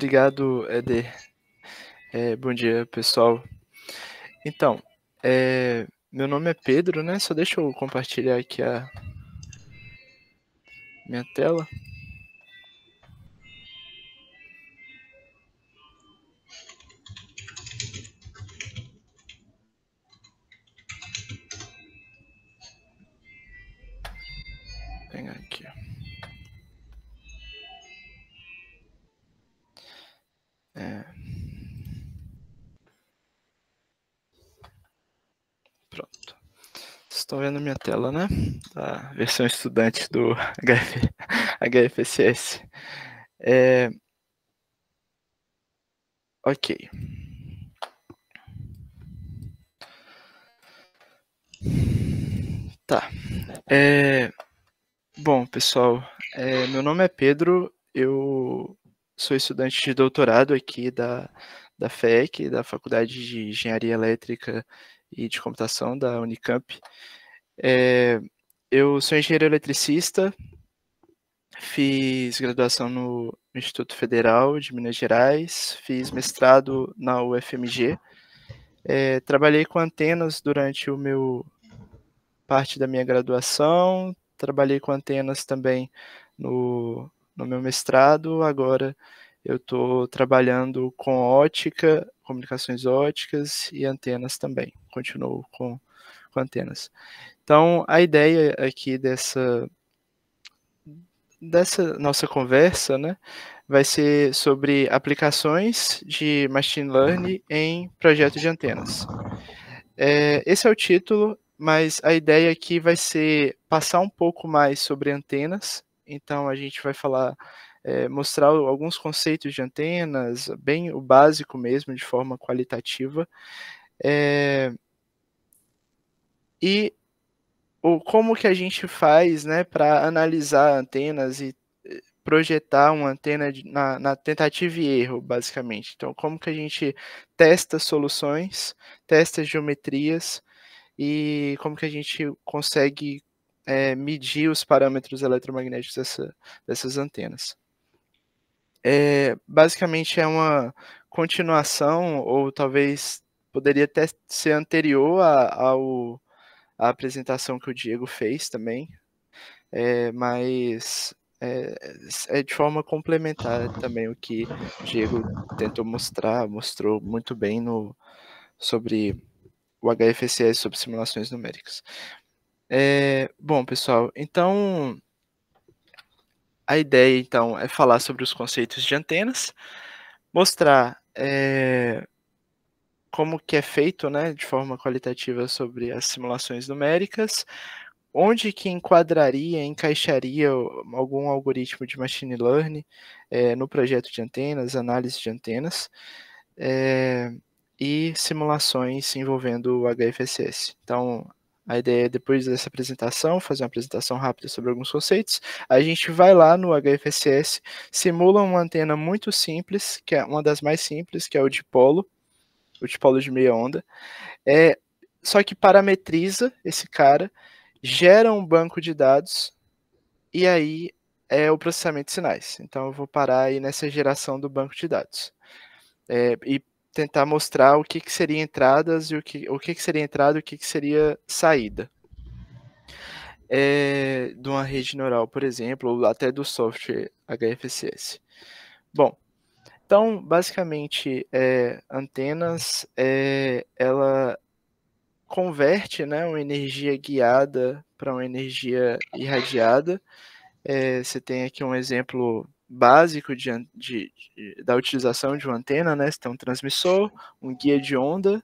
Obrigado, Éder. Bom dia, pessoal. Então, meu nome é Pedro, né? Só deixa eu compartilhar aqui a minha tela. Vou pegar aqui. Pronto. Vocês estão vendo a minha tela, né? A versão estudante do HFSS. Ok. Tá. Bom, pessoal, meu nome é Pedro, eu sou estudante de doutorado aqui da FEC, da Faculdade de Engenharia Elétrica e de Computação da Unicamp. Eu sou engenheiro eletricista, fiz graduação no Instituto Federal de Minas Gerais, fiz mestrado na UFMG, trabalhei com antenas durante parte da minha graduação, trabalhei com antenas também no meu mestrado, agora eu estou trabalhando com ótica, comunicações óticas e antenas também, continuo com antenas. Então, a ideia aqui dessa nossa conversa, né, vai ser sobre aplicações de machine learning em projetos de antenas. Esse é o título, mas a ideia aqui vai ser passar um pouco mais sobre antenas. Então, a gente vai falar, mostrar alguns conceitos de antenas, bem o básico mesmo, de forma qualitativa. E como que a gente faz, né, para analisar antenas e projetar uma antena na tentativa e erro, basicamente. Então, como que a gente testa soluções, testa geometrias, e como que a gente consegue medir os parâmetros eletromagnéticos dessas antenas. Basicamente é uma continuação, ou talvez poderia até ser anterior à apresentação que o Diego fez também, mas é de forma complementar também o que o Diego mostrou muito bem sobre o HFSS, sobre simulações numéricas. Bom, pessoal, então a ideia então é falar sobre os conceitos de antenas, mostrar como que é feito, né, de forma qualitativa sobre as simulações numéricas, onde que encaixaria algum algoritmo de machine learning no projeto de antenas, análise de antenas, e simulações envolvendo o HFSS. Então, a ideia é, depois dessa apresentação, fazer uma apresentação rápida sobre alguns conceitos. A gente vai lá no HFSS, simula uma antena muito simples, que é uma das mais simples, que é o dipolo de meia onda. Só que parametriza esse cara, gera um banco de dados, e aí é o processamento de sinais. Então, eu vou parar aí nessa geração do banco de dados. E tentar mostrar o que seria entradas e o que seria entrada e o que seria saída. De uma rede neural, por exemplo, ou até do software HFSS. Bom, então, basicamente, antenas, ela converte, né, uma energia guiada para uma energia irradiada. Você tem aqui um exemplo básico da utilização de uma antena, né? Você tem um transmissor, um guia de onda,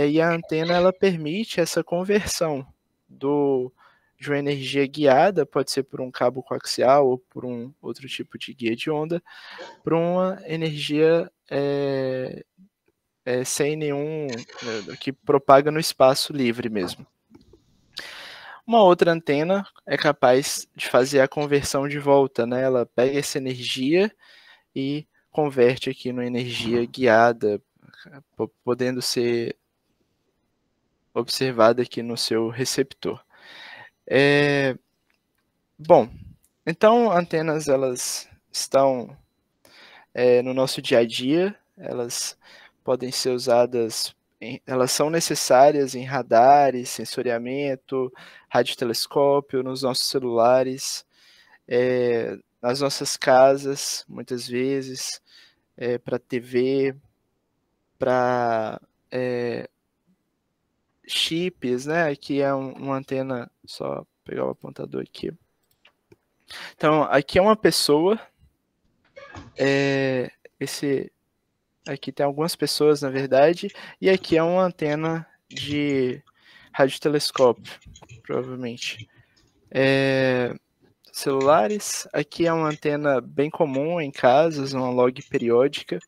e a antena ela permite essa conversão de uma energia guiada, pode ser por um cabo coaxial ou por um outro tipo de guia de onda, para uma energia sem nenhum, que propaga no espaço livre mesmo. Uma outra antena é capaz de fazer a conversão de volta, né? Ela pega essa energia e converte aqui numa energia guiada, podendo ser observada aqui no seu receptor. Bom, então antenas elas estão no nosso dia a dia, elas podem ser usadas, elas são necessárias em radares, sensoriamento, radiotelescópio, nos nossos celulares, nas nossas casas, muitas vezes, para TV, para chips, né? Aqui é uma antena, só pegar o apontador aqui. Então, aqui é uma pessoa, aqui tem algumas pessoas, na verdade, e aqui é uma antena de radiotelescópio, provavelmente. Celulares, aqui é uma antena bem comum em casas, uma log periódica.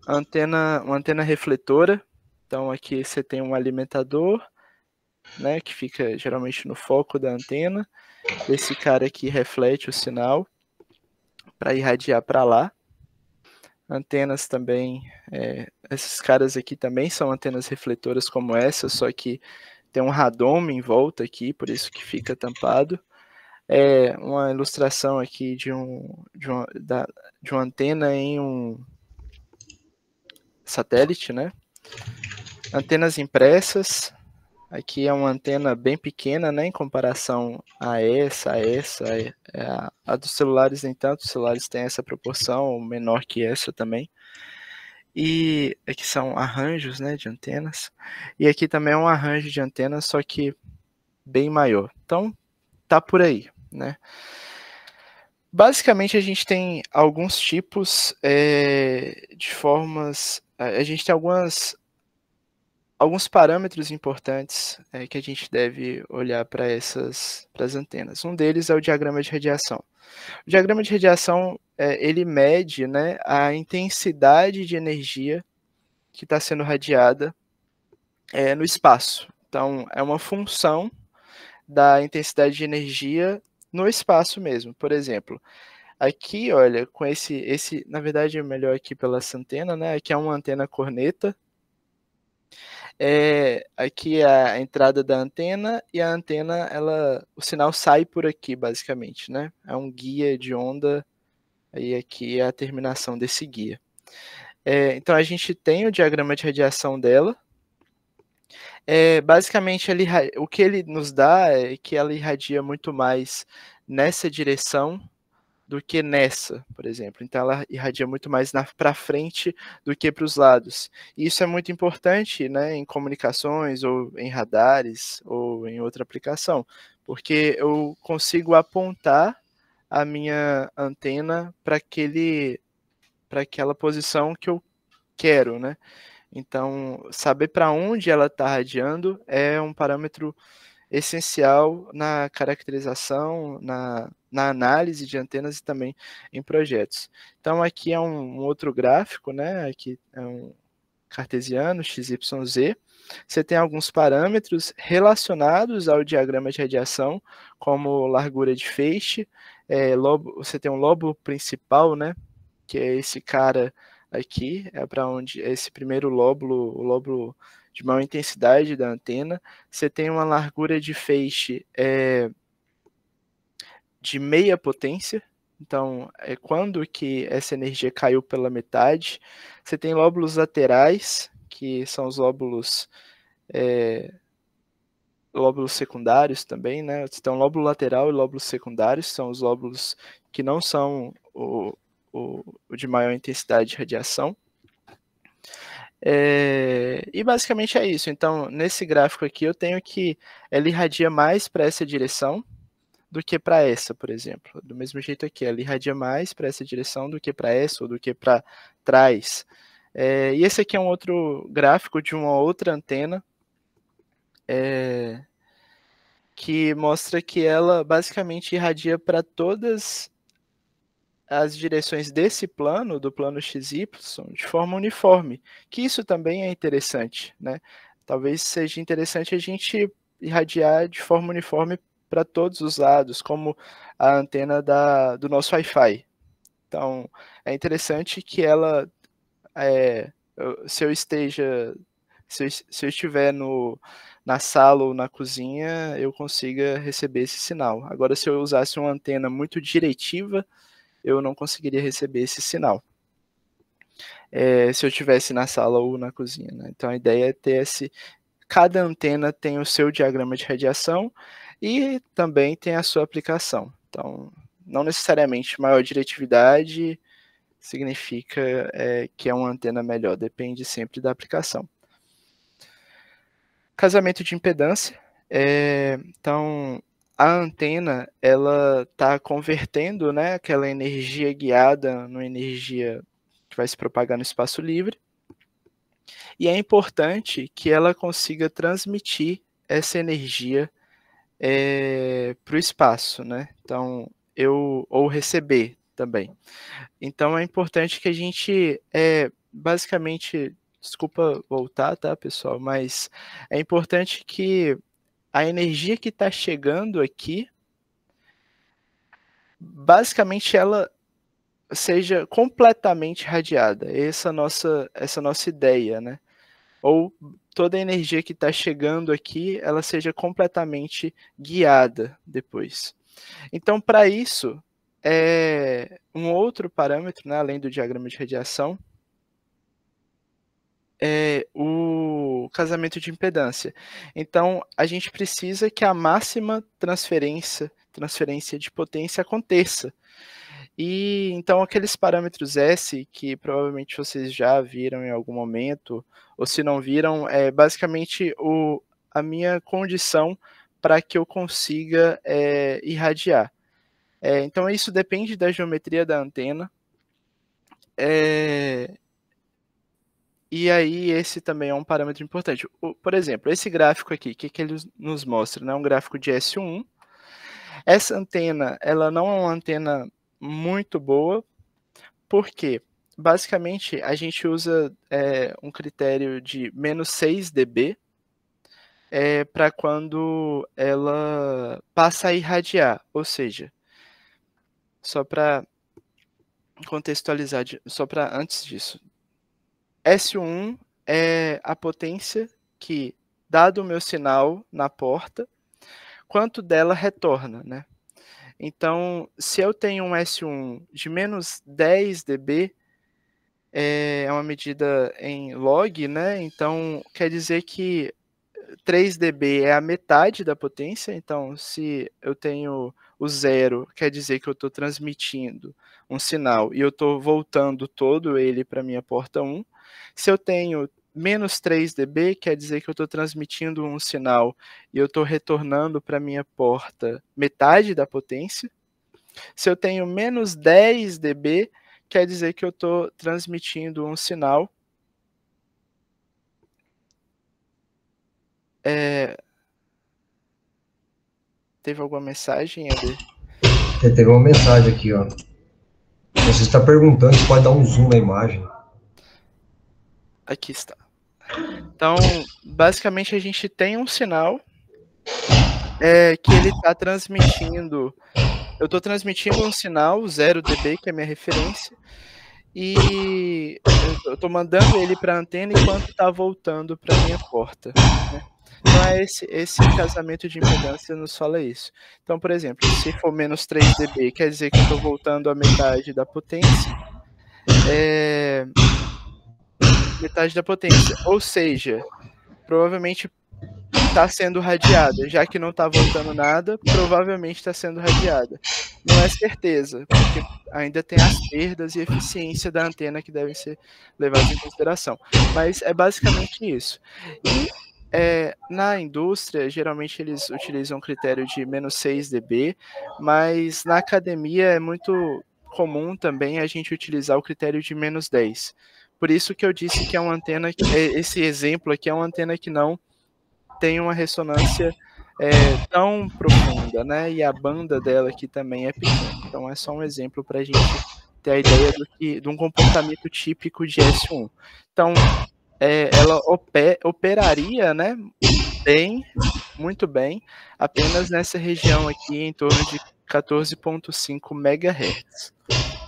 Uma antena refletora, então aqui você tem um alimentador, né, que fica geralmente no foco da antena. Esse cara aqui reflete o sinal para irradiar para lá. Antenas também, esses caras aqui também são antenas refletoras como essa, só que tem um radome em volta aqui, por isso que fica tampado. Uma ilustração aqui de uma antena em um satélite, né? Antenas impressas. Aqui é uma antena bem pequena, né, em comparação a essa. A dos celulares, nem tanto, os celulares têm essa proporção, menor que essa também. E aqui são arranjos, né, de antenas. E aqui também é um arranjo de antenas, só que bem maior. Então, tá por aí, né. Basicamente, a gente tem alguns tipos de formas. A gente tem alguns parâmetros importantes que a gente deve olhar para as antenas. Um deles é o diagrama de radiação. O diagrama de radiação ele mede, né, a intensidade de energia que está sendo radiada no espaço. Então, é uma função da intensidade de energia no espaço mesmo. Por exemplo, aqui, olha, com esse, na verdade é melhor aqui pela essa antena, né? Aqui é uma antena corneta. Aqui é a entrada da antena e a antena, o sinal sai por aqui, basicamente, né? É um guia de onda e aqui é a terminação desse guia. Então a gente tem o diagrama de radiação dela. Basicamente, o que ele nos dá é que ela irradia muito mais nessa direção do que nessa, por exemplo. Então, ela irradia muito mais para frente do que para os lados. E isso é muito importante, né, em comunicações, ou em radares, ou em outra aplicação, porque eu consigo apontar a minha antena para aquela posição que eu quero, né? Então, saber para onde ela está radiando é um parâmetro essencial na caracterização, na análise de antenas e também em projetos. Então, aqui é um outro gráfico, né? Aqui é um cartesiano, XYZ. Você tem alguns parâmetros relacionados ao diagrama de radiação, como largura de feixe, você tem um lobo principal, né? Que é esse cara aqui, é para onde esse primeiro lóbulo, o lóbulo de maior intensidade da antena. Você tem uma largura de feixe de meia potência, então é quando que essa energia caiu pela metade. Você tem lóbulos laterais, que são os lóbulos secundários também, né? Você tem um lóbulo lateral e lóbulos secundários, são os lóbulos que não são o de maior intensidade de radiação. E basicamente é isso. Então, nesse gráfico aqui, eu tenho que ela irradia mais para essa direção do que para essa, por exemplo. Do mesmo jeito aqui, ela irradia mais para essa direção do que para essa, ou do que para trás. E esse aqui é um outro gráfico de uma outra antena, que mostra que ela basicamente irradia para todas as direções desse plano, do plano XY, de forma uniforme, que isso também é interessante, né? Talvez seja interessante a gente irradiar de forma uniforme para todos os lados, como a antena do nosso Wi-Fi. Então, é interessante que ela, se eu estiver na sala ou na cozinha, eu consiga receber esse sinal. Agora, se eu usasse uma antena muito diretiva, eu não conseguiria receber esse sinal. se eu estivesse na sala ou na cozinha, né? Então a ideia é ter cada antena tem o seu diagrama de radiação e também tem a sua aplicação. Então, não necessariamente maior diretividade significa que é uma antena melhor, depende sempre da aplicação. Casamento de impedância. Então, a antena ela está convertendo, né, aquela energia guiada numa energia que vai se propagar no espaço livre. E é importante que ela consiga transmitir essa energia para o espaço, né? Então, ou receber também. Então, é importante que a gente, basicamente, desculpa voltar, tá, pessoal? Mas é importante que a energia que está chegando aqui, basicamente, ela seja completamente radiada. Essa nossa ideia, né? Ou toda a energia que está chegando aqui, ela seja completamente guiada depois. Então, para isso, um outro parâmetro, né, além do diagrama de radiação, é o casamento de impedância. Então, a gente precisa que a máxima transferência de potência aconteça. E então aqueles parâmetros S, que provavelmente vocês já viram em algum momento, ou se não viram, é basicamente a minha condição para que eu consiga irradiar. Então isso depende da geometria da antena. E aí esse também é um parâmetro importante. Por exemplo, esse gráfico aqui, o que ele nos mostra? Né? Um gráfico de S1. Essa antena, ela não é uma antena muito boa, porque basicamente a gente usa um critério de menos 6 dB para quando ela passa a irradiar, ou seja, só para contextualizar, só para antes disso, S1 é a potência que, dado o meu sinal na porta, quanto dela retorna, né? Então, se eu tenho um S1 de menos 10 dB, é uma medida em log, né? Então, quer dizer que 3 dB é a metade da potência. Então, se eu tenho o zero, quer dizer que eu estou transmitindo um sinal e eu estou voltando todo ele para a minha porta 1. Se eu tenho menos 3 dB, quer dizer que eu estou transmitindo um sinal e eu estou retornando para a minha porta metade da potência. Se eu tenho menos 10 dB, quer dizer que eu estou transmitindo um sinal. Teve alguma mensagem, Eder? Teve uma mensagem aqui, ó. Você está perguntando se pode dar um zoom na imagem. Aqui está. Então, basicamente, a gente tem um sinal que ele está transmitindo. Eu estou transmitindo um sinal, 0 dB, que é a minha referência, e eu estou mandando ele para a antena enquanto está voltando para a minha porta, né? Então, esse casamento de impedância nos fala isso. Então, por exemplo, se for menos 3 dB, quer dizer que eu estou voltando a metade da potência. Metade da potência. Ou seja, provavelmente está sendo radiada. Já que não está voltando nada, provavelmente está sendo radiada. Não é certeza, porque ainda tem as perdas e eficiência da antena que devem ser levadas em consideração. Mas é basicamente isso. E na indústria, geralmente eles utilizam o critério de menos 6 dB, mas na academia é muito comum também a gente utilizar o critério de menos 10. Por isso que eu disse que é uma antena, esse exemplo aqui é uma antena que não tem uma ressonância tão profunda, né? E a banda dela aqui também é pequena. Então é só um exemplo para a gente ter a ideia de um comportamento típico de S1. Então, ela operaria, né, muito bem, apenas nessa região aqui em torno de 14,5 MHz,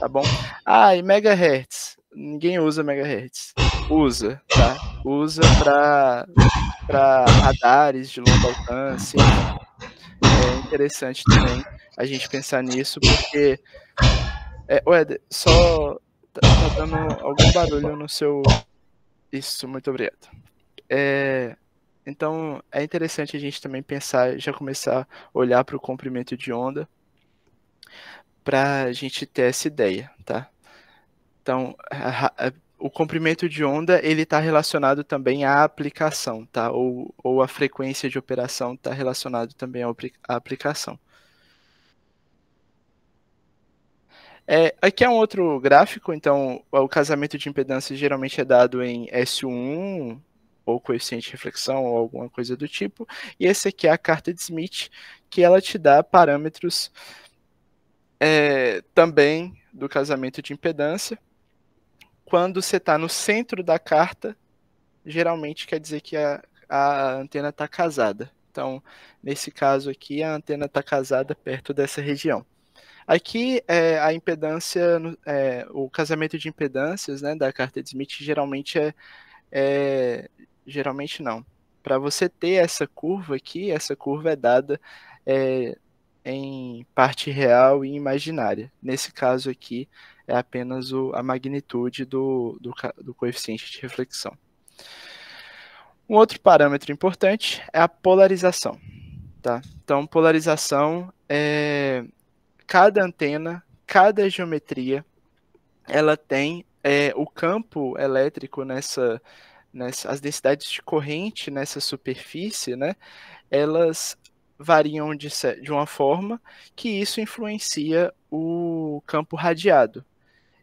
tá bom? E megahertz, ninguém usa megahertz. Usa, tá? Usa para radares de longo alcance. É interessante também a gente pensar nisso, porque... Eder, só tá dando algum barulho no seu... Isso, muito obrigado. Então, é interessante a gente também pensar, já começar a olhar para o comprimento de onda, para a gente ter essa ideia, tá? Então, o comprimento de onda, ele está relacionado também à aplicação, tá? Ou a frequência de operação está relacionado também à aplicação. Aqui é um outro gráfico, então o casamento de impedância geralmente é dado em SU1, ou coeficiente de reflexão, ou alguma coisa do tipo, e esse aqui é a carta de Smith, que ela te dá parâmetros também do casamento de impedância. Quando você está no centro da carta, geralmente quer dizer que a antena está casada. Então, nesse caso aqui, a antena está casada perto dessa região. Aqui, a impedância, o casamento de impedâncias, né, da carta de Smith geralmente geralmente não. Para você ter essa curva aqui, essa curva é dada em parte real e imaginária. Nesse caso aqui, é apenas a magnitude do coeficiente de reflexão. Um outro parâmetro importante é a polarização. Tá? Então, polarização cada antena, cada geometria, ela tem o campo elétrico as densidades de corrente nessa superfície, né? Elas variam de uma forma que isso influencia o campo radiado.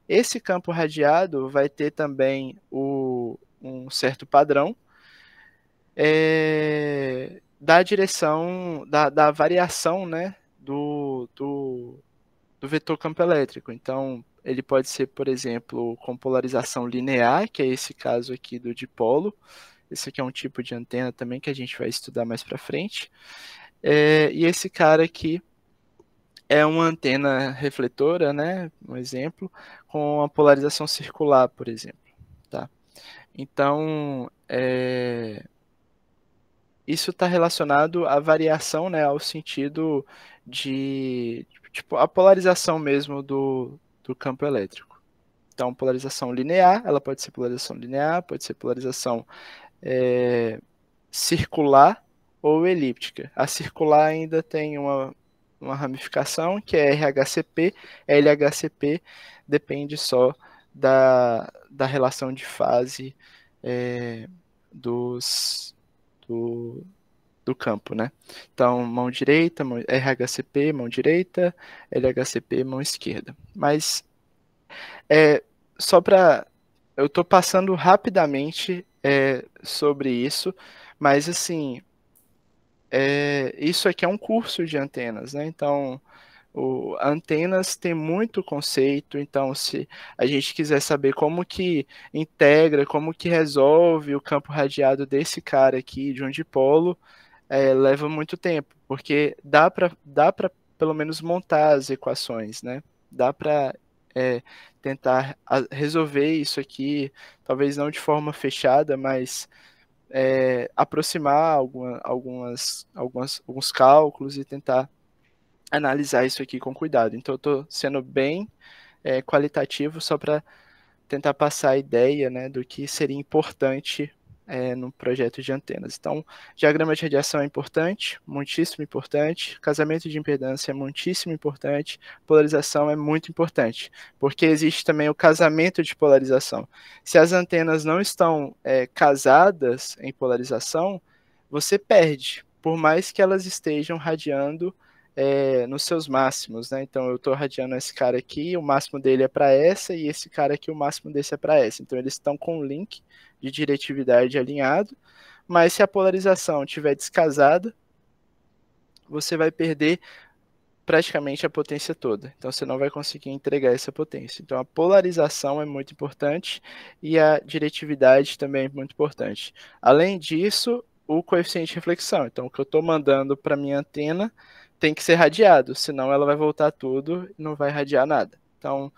Esse campo radiado vai ter também um certo padrão da direção, da variação, né, do vetor campo elétrico. Então, ele pode ser, por exemplo, com polarização linear, que é esse caso aqui do dipolo. Esse aqui é um tipo de antena também que a gente vai estudar mais para frente. E esse cara aqui é uma antena refletora, né, um exemplo, com a polarização circular, por exemplo. Tá? Então, isso está relacionado à variação, né, ao sentido de tipo, a polarização mesmo do campo elétrico. Então, polarização linear, ela pode ser polarização linear, pode ser polarização circular ou elíptica. A circular ainda tem uma ramificação, que é RHCP. LHCP depende só da relação de fase do campo, né? Então, mão direita, RHCP, mão direita, LHCP, mão esquerda. Mas, só para... Eu estou passando rapidamente sobre isso, mas, assim, isso aqui é um curso de antenas, né? Então, antenas tem muito conceito, então se a gente quiser saber como que integra, como que resolve o campo radiado desse cara aqui, de um dipolo, leva muito tempo, porque dá para pelo menos montar as equações, né? Dá para tentar resolver isso aqui, talvez não de forma fechada, mas aproximar alguns cálculos e tentar analisar isso aqui com cuidado. Então, eu estou sendo bem qualitativo só para tentar passar a ideia, né, do que seria importante no projeto de antenas. Então, diagrama de radiação é importante, muitíssimo importante, casamento de impedância é muitíssimo importante, polarização é muito importante, porque existe também o casamento de polarização. Se as antenas não estão casadas em polarização, você perde, por mais que elas estejam radiando nos seus máximos, né? Então eu estou radiando esse cara aqui, o máximo dele é para essa, e esse cara aqui, o máximo desse é para essa. Então eles estão com um link de diretividade alinhado, mas se a polarização estiver descasada, você vai perder praticamente a potência toda. Então você não vai conseguir entregar essa potência. Então a polarização é muito importante e a diretividade também é muito importante. Além disso, o coeficiente de reflexão. Então o que eu estou mandando para minha antena tem que ser radiado, senão ela vai voltar tudo e não vai radiar nada. Então,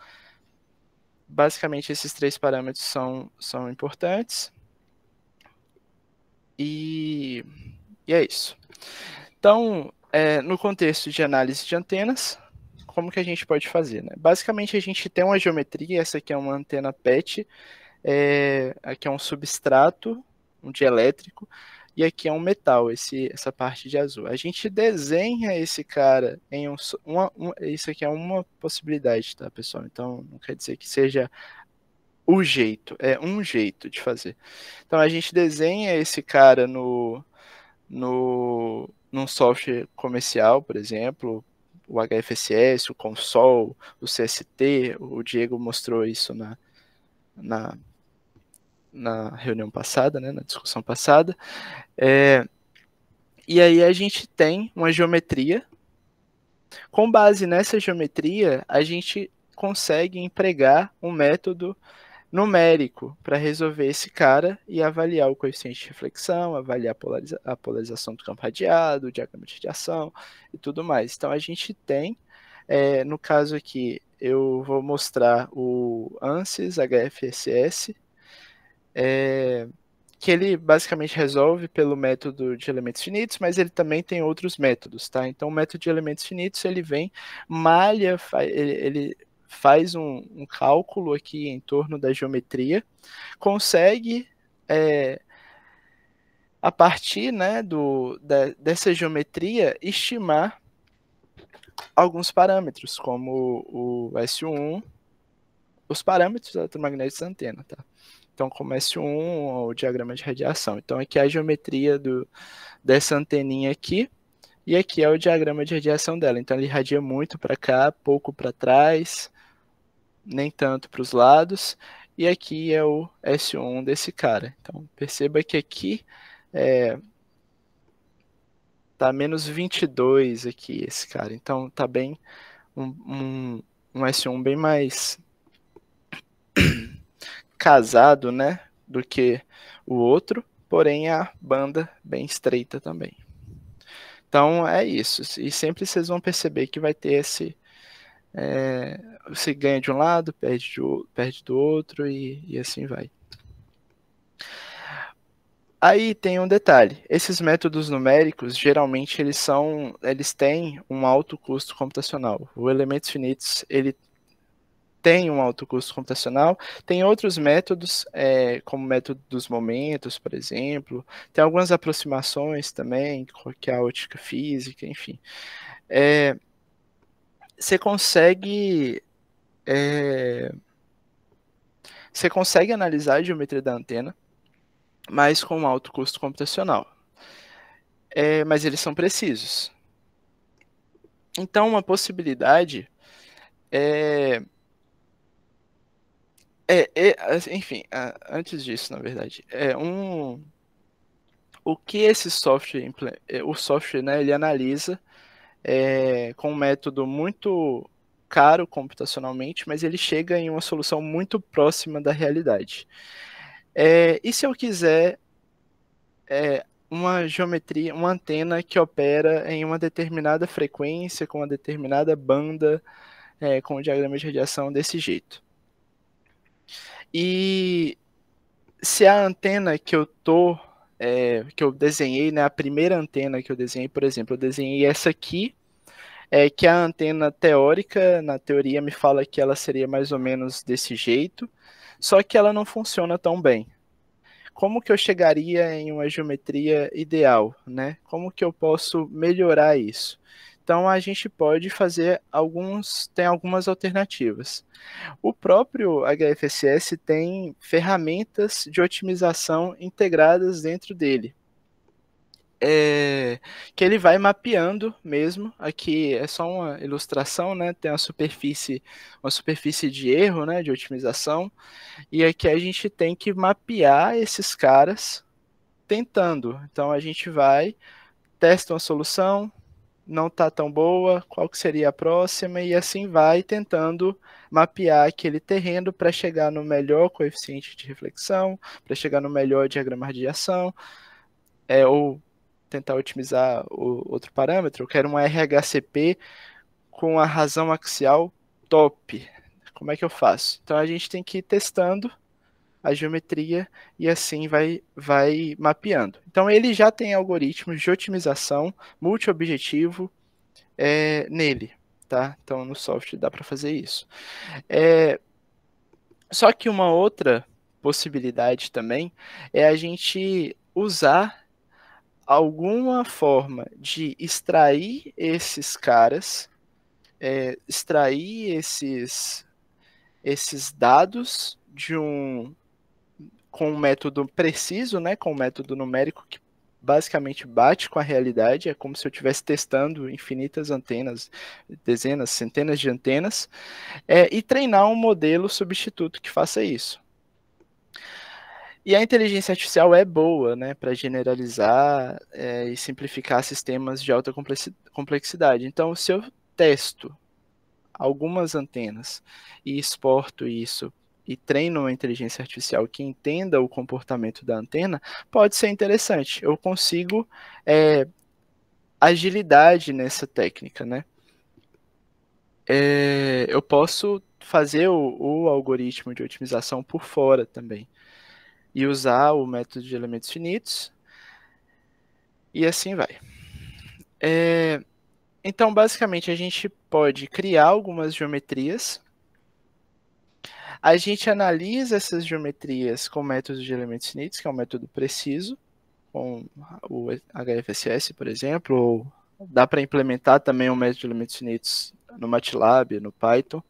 basicamente, esses três parâmetros são importantes. E é isso. Então, no contexto de análise de antenas, como que a gente pode fazer, né? Basicamente, a gente tem uma geometria, essa aqui é uma antena PET, aqui é um substrato, um dielétrico, e aqui é um metal, essa parte de azul. A gente desenha esse cara em isso aqui é uma possibilidade, tá, pessoal? Então, não quer dizer que seja o jeito, é um jeito de fazer. Então, a gente desenha esse cara num software comercial, por exemplo, o HFSS, o Console, o CST, o Diego mostrou isso na, na reunião passada, né, na discussão passada. E aí a gente tem uma geometria. Com base nessa geometria, a gente consegue empregar um método numérico para resolver esse cara e avaliar o coeficiente de reflexão, avaliar a polarização do campo radiado, o diagrama de radiação e tudo mais. Então a gente tem, no caso aqui, eu vou mostrar o ANSYS HFSS, que ele basicamente resolve pelo método de elementos finitos, mas ele também tem outros métodos, tá? Então o método de elementos finitos, ele vem, malha, ele faz um cálculo aqui em torno da geometria, consegue, a partir, né, dessa geometria, estimar alguns parâmetros, como o S1, os parâmetros eletromagnéticos da antena, tá? Então, como S1, o diagrama de radiação. Então, aqui é a geometria dessa anteninha aqui, e aqui é o diagrama de radiação dela. Então, ele irradia muito para cá, pouco para trás, nem tanto para os lados, e aqui é o S1 desse cara. Então, perceba que aqui tá menos 22 aqui, esse cara. Então, tá bem um S1 bem mais casado, né, do que o outro, porém a banda bem estreita também. Então é isso, e sempre vocês vão perceber que vai ter você ganha de um lado, perde do outro e assim vai. Aí tem um detalhe, esses métodos numéricos, geralmente eles têm um alto custo computacional. O elementos finitos, ele tem um alto custo computacional, tem outros métodos, como o método dos momentos, por exemplo, tem algumas aproximações também, que é a ótica física, enfim. Você consegue analisar a geometria da antena, mas com um alto custo computacional. Mas eles são precisos. Então, uma possibilidade enfim, antes disso, na verdade, o que esse software, o software, né, ele analisa com um método muito caro computacionalmente, mas ele chega em uma solução muito próxima da realidade. E se eu quiser uma geometria, uma antena que opera em uma determinada frequência, com uma determinada banda, com o diagrama de radiação desse jeito? E se a antena que que eu desenhei, né, a primeira antena que eu desenhei, por exemplo, eu desenhei essa aqui, que é a antena teórica, na teoria me fala que ela seria mais ou menos desse jeito, só que ela não funciona tão bem. Como que eu chegaria em uma geometria ideal, né? Como que eu posso melhorar isso? Então a gente pode fazer tem algumas alternativas. O próprio HFSS tem ferramentas de otimização integradas dentro dele. Que ele vai mapeando mesmo. Aqui é só uma ilustração, né? Tem uma superfície de erro, né? De otimização. E aqui a gente tem que mapear esses caras tentando. Então a gente vai, testa uma solução, não está tão boa, qual que seria a próxima, e assim vai tentando mapear aquele terreno para chegar no melhor coeficiente de reflexão, para chegar no melhor diagrama de radiação, ou tentar otimizar outro parâmetro. Eu quero um RHCP com a razão axial top. Como é que eu faço? Então a gente tem que ir testando a geometria e assim vai mapeando. Então ele já tem algoritmos de otimização multi-objetivo nele. tá? Então no software dá para fazer isso. Só que uma outra possibilidade também é a gente usar alguma forma de extrair esses caras, extrair esses dados com um método preciso, né, com um método numérico que basicamente bate com a realidade, é como se eu estivesse testando infinitas antenas, dezenas, centenas de antenas, e treinar um modelo substituto que faça isso. E a inteligência artificial é boa, né, para generalizar e simplificar sistemas de alta complexidade. Então, se eu testo algumas antenas e exporto isso e treino uma inteligência artificial que entenda o comportamento da antena, pode ser interessante. Eu consigo agilidade nessa técnica, né? Eu posso fazer o algoritmo de otimização por fora também e usar o método de elementos finitos e assim vai. Então, basicamente, a gente pode criar algumas geometrias. A gente analisa essas geometrias com métodos de elementos finitos, que é um método preciso, com o HFSS, por exemplo, ou dá para implementar também um método de elementos finitos no MATLAB, no Python.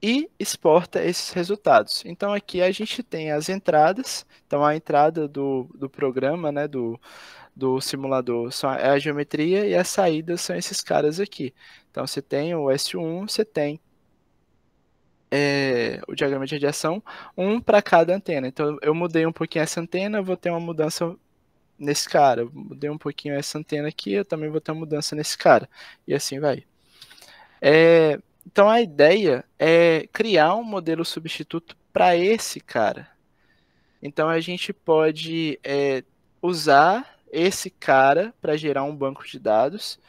E exporta esses resultados. Então aqui a gente tem as entradas, então a entrada do programa, né, do simulador é a geometria e as saídas são esses caras aqui. Então você tem o S1, você tem o diagrama de radiação, um para cada antena. Então eu mudei um pouquinho essa antena, eu vou ter uma mudança nesse cara. Eu mudei um pouquinho essa antena aqui, eu também vou ter uma mudança nesse cara. E assim vai. Então a ideia é criar um modelo substituto para esse cara. Então a gente pode usar esse cara para gerar um banco de dados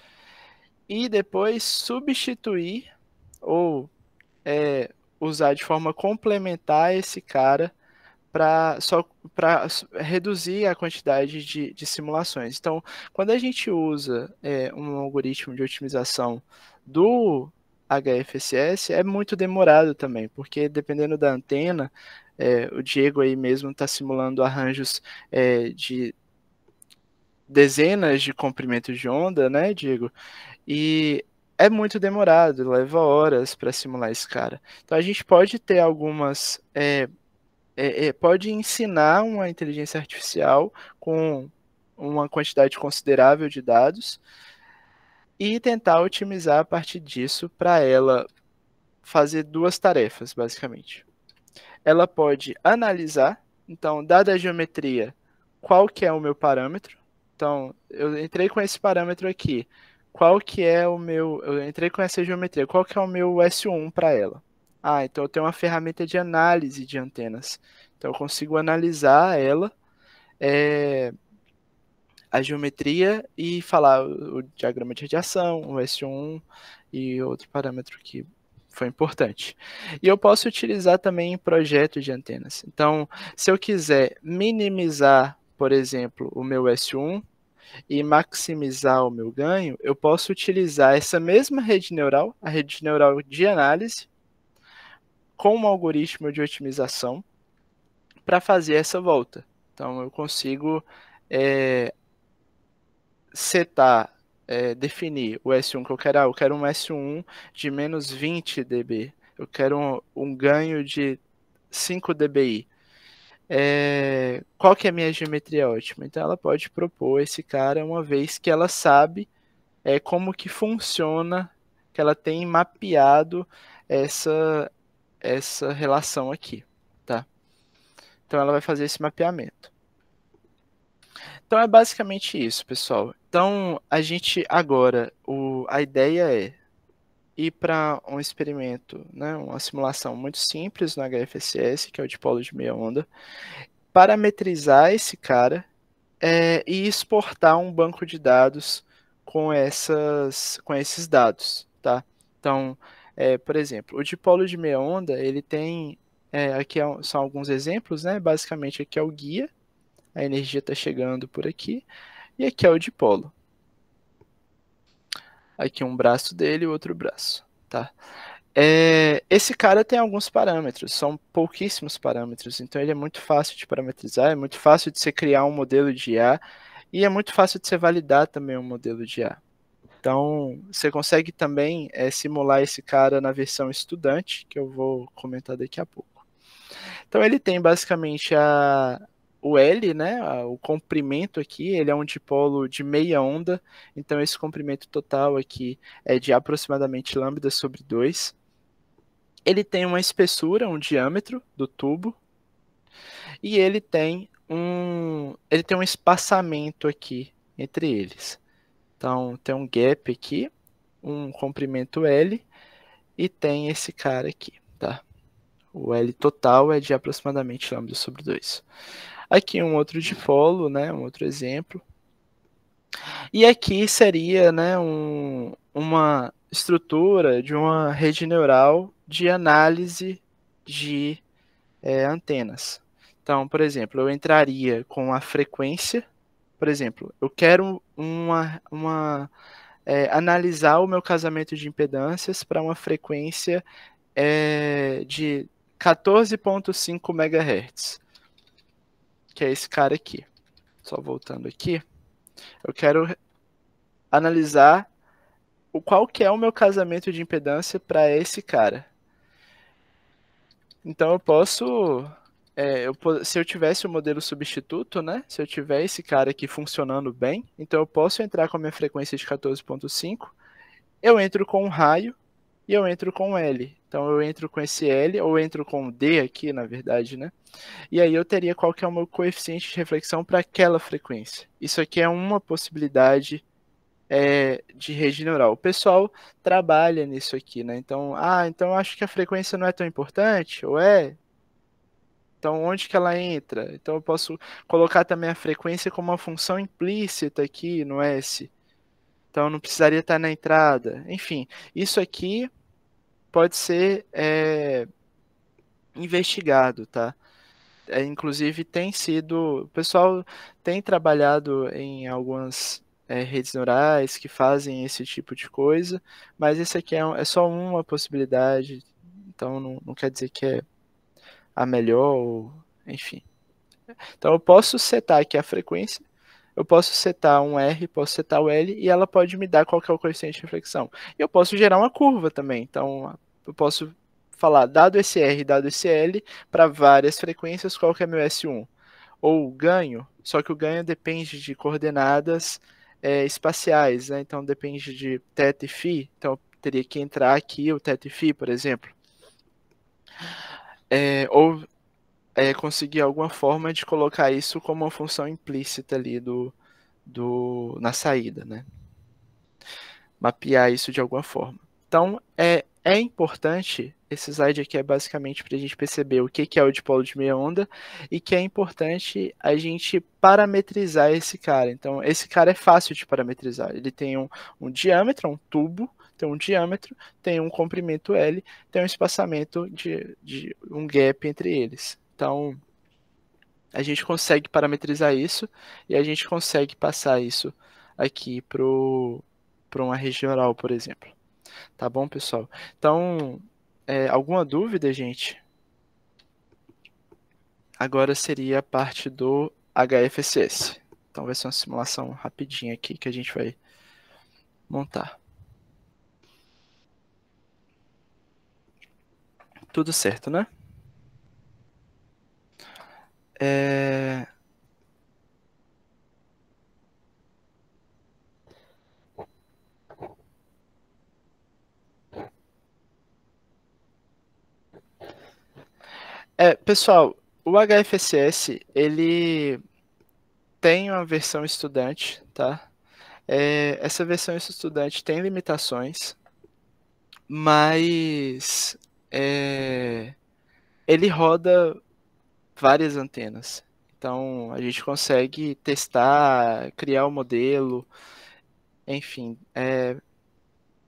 e depois substituir ou usar de forma complementar esse cara para reduzir a quantidade de simulações. Então, quando a gente usa um algoritmo de otimização do HFSS, é muito demorado também, porque dependendo da antena, o Diego aí mesmo está simulando arranjos de dezenas de comprimentos de onda, né, Diego? E é muito demorado, leva horas para simular esse cara. Então a gente pode ter algumas pode ensinar uma inteligência artificial com uma quantidade considerável de dados e tentar otimizar a partir disso para ela fazer duas tarefas, basicamente. Ela pode analisar, então, dada a geometria, qual que é o meu parâmetro. Então, eu entrei com esse parâmetro aqui. Qual que é o meu... Eu entrei com essa geometria. Qual que é o meu S1 para ela? Ah, então eu tenho uma ferramenta de análise de antenas. Então eu consigo analisar ela, a geometria e falar o diagrama de radiação, o S1 e outro parâmetro que foi importante. E eu posso utilizar também em projetos de antenas. Então, se eu quiser minimizar, por exemplo, o meu S1 e maximizar o meu ganho, eu posso utilizar essa mesma rede neural, a rede neural de análise, com um algoritmo de otimização para fazer essa volta. Então eu consigo setar, definir o S1 que eu quero. Eu quero um S1 de menos 20 dB. Eu quero um ganho de 5 dBi. Qual que é a minha geometria ótima? Então ela pode propor esse cara uma vez que ela sabe como que funciona, que ela tem mapeado essa relação aqui, tá? Então ela vai fazer esse mapeamento. Então é basicamente isso, pessoal. Então a gente agora, a ideia é ir para um experimento, né, uma simulação muito simples no HFSS, que é o dipolo de meia onda, parametrizar esse cara e exportar um banco de dados com esses dados, tá? Então, por exemplo, o dipolo de meia onda, ele tem, aqui são alguns exemplos, né? Basicamente aqui é o guia, a energia está chegando por aqui, e aqui é o dipolo. Aqui um braço dele e outro braço, tá? Esse cara tem alguns parâmetros, são pouquíssimos parâmetros, então ele é muito fácil de parametrizar, é muito fácil de você criar um modelo de IA e é muito fácil de você validar também um modelo de IA. Então, você consegue também simular esse cara na versão estudante, que eu vou comentar daqui a pouco. Então, ele tem basicamente o L, né, o comprimento aqui, ele é um dipolo de meia onda, então esse comprimento total aqui é de aproximadamente lambda sobre 2. Ele tem uma espessura, um diâmetro do tubo, e ele tem um espaçamento aqui entre eles. Então, tem um gap aqui, um comprimento L, e tem esse cara aqui, tá? O L total é de aproximadamente lambda sobre 2. Aqui um outro dipolo, né, um outro exemplo. E aqui seria, né, uma estrutura de uma rede neural de análise de antenas. Então, por exemplo, eu entraria com a frequência, por exemplo, eu quero analisar o meu casamento de impedâncias para uma frequência de 14,5 MHz, que é esse cara aqui. Só voltando aqui, eu quero analisar qual que é o meu casamento de impedância para esse cara. Então eu posso, se eu tivesse o modelo substituto, né? Se eu tiver esse cara aqui funcionando bem, então eu posso entrar com a minha frequência de 14,5, eu entro com um raio e eu entro com L. Então eu entro com esse L, ou entro com D aqui, na verdade, né? E aí eu teria qual que é o meu coeficiente de reflexão para aquela frequência. Isso aqui é uma possibilidade de rede neural. O pessoal trabalha nisso aqui, né? Então, então eu acho que a frequência não é tão importante, ou é? Então, onde que ela entra? Então, eu posso colocar também a frequência como uma função implícita aqui no S. Então, não precisaria estar na entrada. Enfim, isso aqui pode ser investigado, tá? Inclusive, o pessoal tem trabalhado em algumas redes neurais que fazem esse tipo de coisa, mas esse aqui é só uma possibilidade, então não quer dizer que é a melhor, ou, enfim. Então eu posso setar aqui a frequência, eu posso setar um R, posso setar o L, e ela pode me dar qual que é o coeficiente de reflexão. E eu posso gerar uma curva também, então eu posso falar, dado esse R, dado esse L, para várias frequências, qual que é meu S1? Ou ganho, só que o ganho depende de coordenadas espaciais, né? Então depende de θ e φ, então eu teria que entrar aqui o θ e φ, por exemplo. Ou conseguir alguma forma de colocar isso como uma função implícita ali na saída, né? Mapear isso de alguma forma. Então, é importante, esse slide aqui é basicamente para a gente perceber o que é o dipolo de meia onda e que é importante a gente parametrizar esse cara. Então, esse cara é fácil de parametrizar. Ele tem um diâmetro, um tubo, tem um diâmetro, tem um comprimento L, tem um espaçamento de um gap entre eles. Então, a gente consegue parametrizar isso e a gente consegue passar isso aqui para uma regional, por exemplo. Tá bom, pessoal? Então, alguma dúvida, gente? Agora seria a parte do HFSS. Então vai ser uma simulação rapidinha aqui que a gente vai montar. Tudo certo, né? Pessoal, o HFSS, ele tem uma versão estudante, tá? Essa versão estudante tem limitações, mas ele roda várias antenas. Então a gente consegue testar, criar o modelo, enfim,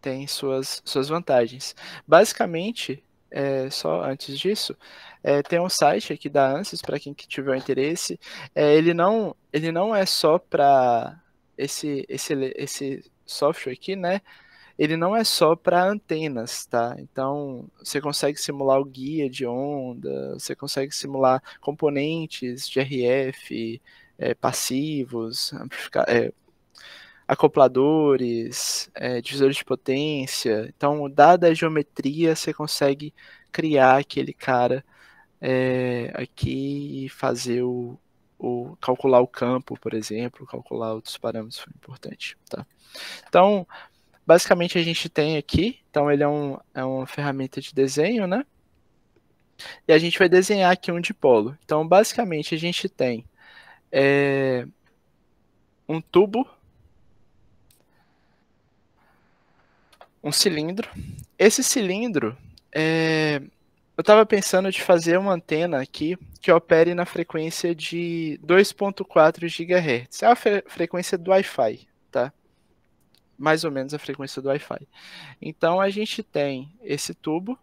tem suas vantagens. Basicamente, só antes disso, tem um site aqui da ANSYS para quem tiver interesse. Ele não é só para esse software aqui, né? ele não é só para antenas, tá? Então, você consegue simular o guia de onda, você consegue simular componentes de RF, passivos, acopladores, divisores de potência. Então, dada a geometria, você consegue criar aquele cara aqui e fazer calcular o campo, por exemplo, calcular outros parâmetros foi importante, tá? Então, basicamente a gente tem aqui, então ele é uma ferramenta de desenho, né? E a gente vai desenhar aqui um dipolo. Então, basicamente a gente tem um tubo, um cilindro. Esse cilindro, eu estava pensando de fazer uma antena aqui que opere na frequência de 2.4 GHz. É a frequência do Wi-Fi, tá? Mais ou menos a frequência do Wi-Fi. Então a gente tem esse tubo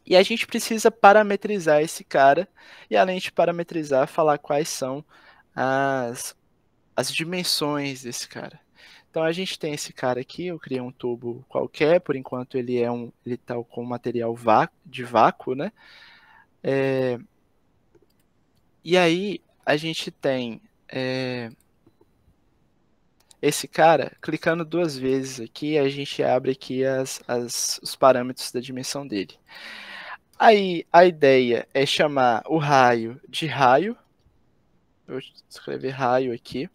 e a gente precisa parametrizar esse cara e além de parametrizar, falar quais são as dimensões desse cara. Então a gente tem esse cara aqui, eu criei um tubo qualquer, por enquanto ele está com material de vácuo, né? E aí a gente tem esse cara, clicando 2 vezes aqui, a gente abre aqui os parâmetros da dimensão dele. Aí a ideia é chamar o raio de raio. Vou escrever raio aqui.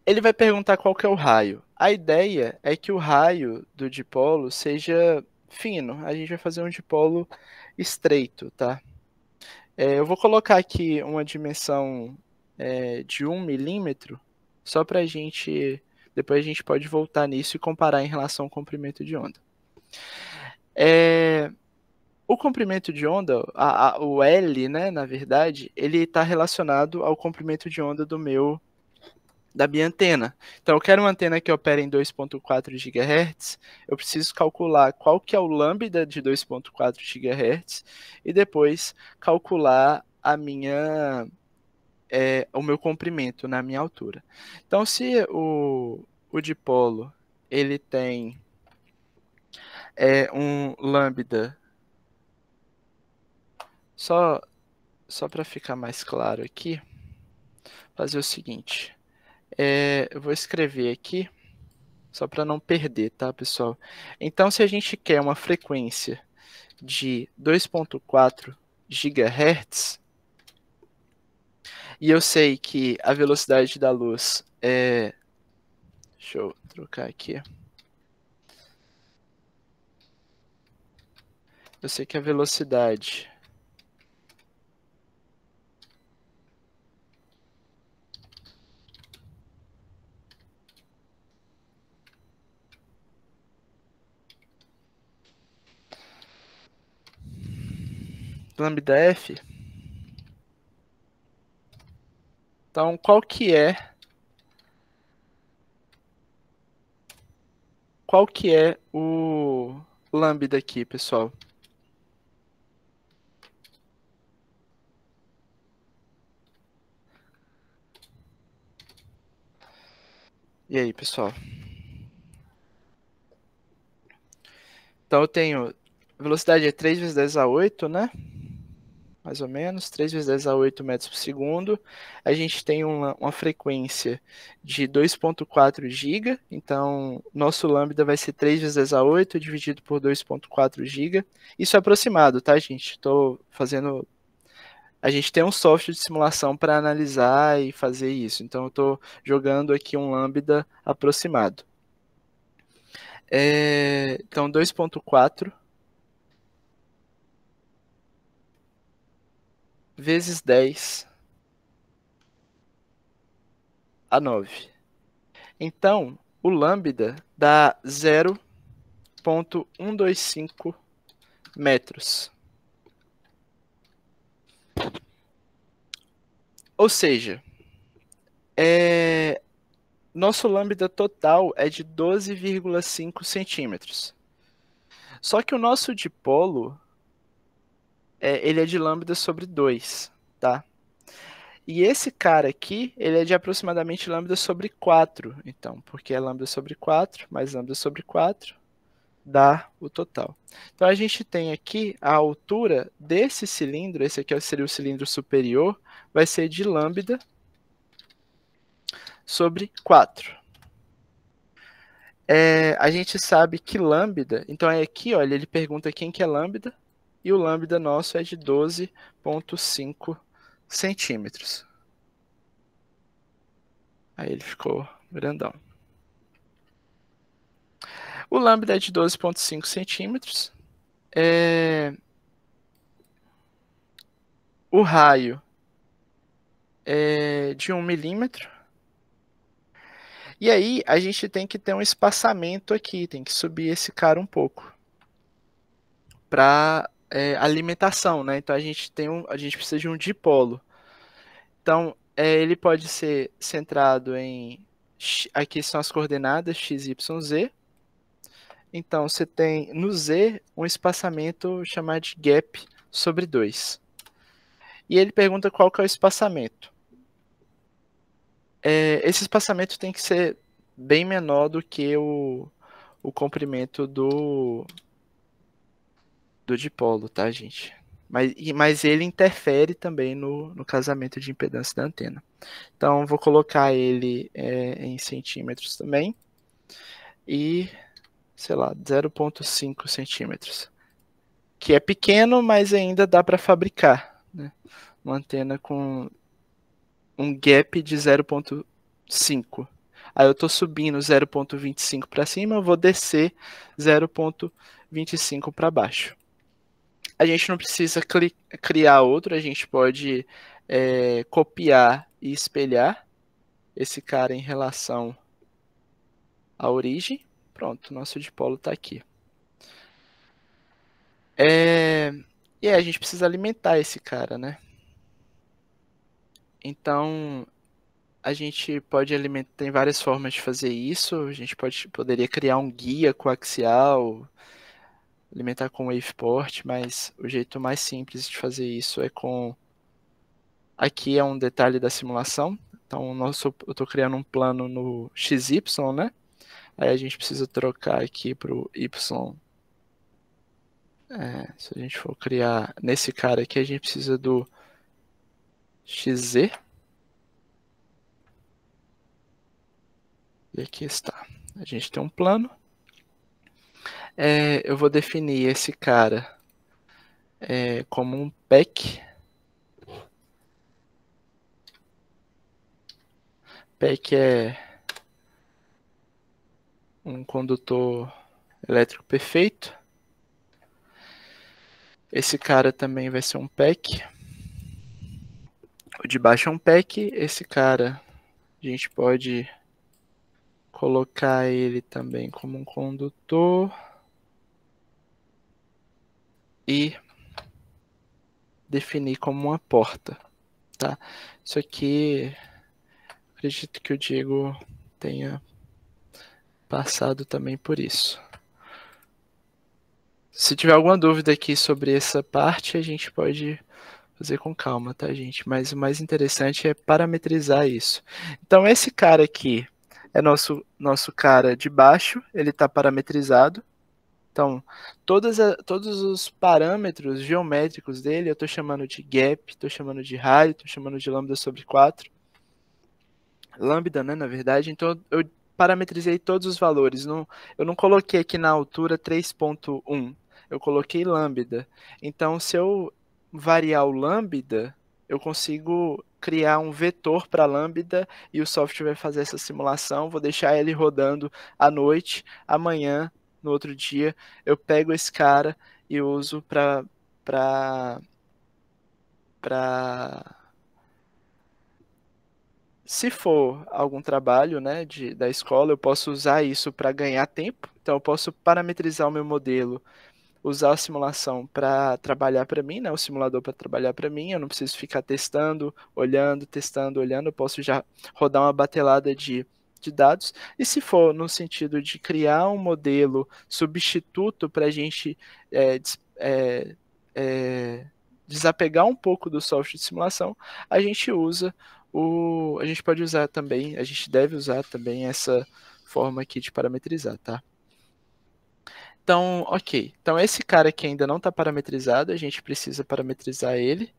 Ele vai perguntar qual que é o raio. A ideia é que o raio do dipolo seja fino. A gente vai fazer um dipolo estreito, tá? Eu vou colocar aqui uma dimensão de 1 milímetro, só para a gente... Depois a gente pode voltar nisso e comparar em relação ao comprimento de onda. O comprimento de onda, o L, né, na verdade, ele está relacionado ao comprimento de onda da minha antena. Então, eu quero uma antena que opere em 2.4 GHz, eu preciso calcular qual que é o lambda de 2.4 GHz e depois calcular o meu comprimento na minha altura. Então, se o dipolo ele tem um lambda, só para ficar mais claro aqui, fazer o seguinte, eu vou escrever aqui, só para não perder, tá, pessoal? Então, se a gente quer uma frequência de 2.4 GHz, e eu sei que a velocidade da luz é... Deixa eu trocar aqui. Eu sei que a velocidade... lambda F. Então, qual que é o lambda aqui, pessoal? E aí, pessoal? Então, eu tenho... A velocidade é 3 vezes 10 a 8, né? Mais ou menos, 3 vezes 10 a 8 metros por segundo. A gente tem uma frequência de 2.4 GB, então nosso lambda vai ser 3 vezes 10 a 8 dividido por 2.4 GB. Isso é aproximado, tá, gente? Estou fazendo... A gente tem um software de simulação para analisar e fazer isso, então eu estou jogando aqui um lambda aproximado. Então, 2.4 vezes 10 a 9. Então, o lambda dá 0,125 metros. Ou seja, nosso lambda total é de 12,5 centímetros. Só que o nosso dipolo, ele é de lambda sobre 2, tá? E esse cara aqui, ele é de aproximadamente lambda sobre 4. Então, porque é lambda sobre 4 mais lambda sobre 4 dá o total. Então, a gente tem aqui a altura desse cilindro, esse aqui seria o cilindro superior, vai ser de lambda sobre 4. A gente sabe que lambda, então é aqui, olha, ele pergunta quem que é lambda, e o lambda nosso é de 12,5 centímetros. Aí ele ficou grandão. O lambda é de 12,5 centímetros. O raio é de 1 milímetro. E aí a gente tem que ter um espaçamento aqui, tem que subir esse cara um pouco para alimentação, né? Então a gente precisa de um dipolo. Então ele pode ser centrado em aqui são as coordenadas x, y, z. Então você tem no z um espaçamento chamado de gap sobre 2. E ele pergunta qual que é o espaçamento. Esse espaçamento tem que ser bem menor do que o comprimento do dipolo, tá, gente? Mas ele interfere também no casamento de impedância da antena. Então, vou colocar ele em centímetros também. E, sei lá, 0,5 centímetros. Que é pequeno, mas ainda dá para fabricar, né? Uma antena com um gap de 0,5. Aí eu estou subindo 0,25 para cima, eu vou descer 0,25 para baixo. A gente não precisa criar outro, a gente pode copiar e espelhar esse cara em relação à origem. Pronto, nosso dipolo está aqui. E aí a gente precisa alimentar esse cara, né? Então, a gente pode alimentar, tem várias formas de fazer isso. A gente poderia criar um guia coaxial, alimentar com WavePort, mas o jeito mais simples de fazer isso é com... Aqui é um detalhe da simulação. Então, eu estou criando um plano no XY, né? Aí a gente precisa trocar aqui para o Y. Se a gente for criar nesse cara aqui, a gente precisa do XZ. E aqui está. A gente tem um plano. Eu vou definir esse cara como um PEC. PEC é um condutor elétrico perfeito. Esse cara também vai ser um PEC. O de baixo é um PEC. Esse cara, a gente pode colocar ele também como um condutor. E definir como uma porta. Tá? Isso aqui, acredito que o Diego tenha passado também por isso. Se tiver alguma dúvida aqui sobre essa parte, a gente pode fazer com calma, tá, gente? Mas o mais interessante é parametrizar isso. Então, esse cara aqui é nosso cara de baixo, ele está parametrizado. Então, todos os parâmetros geométricos dele, eu estou chamando de gap, estou chamando de raio, estou chamando de lambda sobre 4. Lambda, né, na verdade. Então, eu parametrizei todos os valores. Eu não coloquei aqui na altura 3.1. Eu coloquei lambda. Então, se eu variar o lambda, eu consigo criar um vetor para lambda e o software vai fazer essa simulação. Vou deixar ele rodando à noite, amanhã, no outro dia, eu pego esse cara e uso para se for algum trabalho, né, da escola, eu posso usar isso para ganhar tempo. Então, eu posso parametrizar o meu modelo, usar a simulação para trabalhar para mim, né, o simulador para trabalhar para mim. Eu não preciso ficar testando, olhando, testando, olhando. Eu posso já rodar uma batelada de dados. E se for no sentido de criar um modelo substituto para a gente desapegar um pouco do software de simulação, a gente pode usar também, a gente deve usar também essa forma aqui de parametrizar, tá? Então, ok. Então, esse cara que ainda não está parametrizado, a gente precisa parametrizar ele.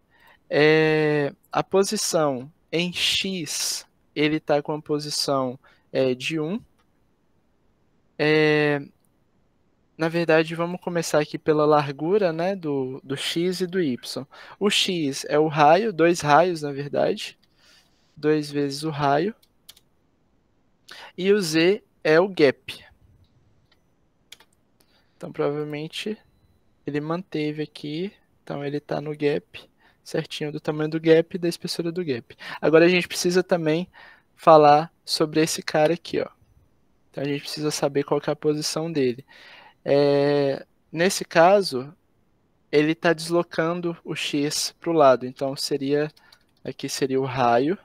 A posição em X, ele está com a posição de 1. Na verdade, vamos começar aqui pela largura, né, do X e do Y. O X é o raio, 2 raios, na verdade. 2 vezes o raio. E o Z é o gap. Então, provavelmente, ele manteve aqui. Então, ele está no gap, certinho do tamanho do gap e da espessura do gap. Agora, a gente precisa também falar sobre esse cara aqui, ó. Então, a gente precisa saber qual que é a posição dele. Nesse caso, ele está deslocando o X para o lado. Então, aqui seria o raio.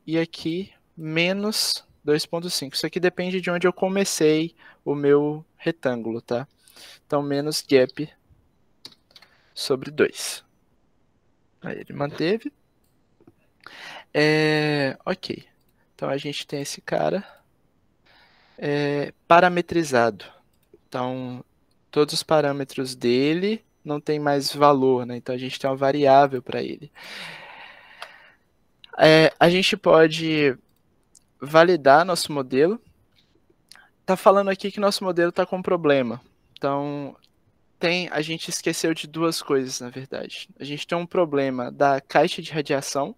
E aqui, menos 2,5. Isso aqui depende de onde eu comecei o meu retângulo, tá? Então, menos gap sobre 2. Aí ele manteve. Ok. Então, a gente tem esse cara parametrizado. Então, todos os parâmetros dele não tem mais valor, né? Então, a gente tem uma variável para ele. A gente pode validar nosso modelo. Tá falando aqui que nosso modelo está com problema. Então, a gente esqueceu de duas coisas, na verdade. A gente tem um problema da caixa de radiação.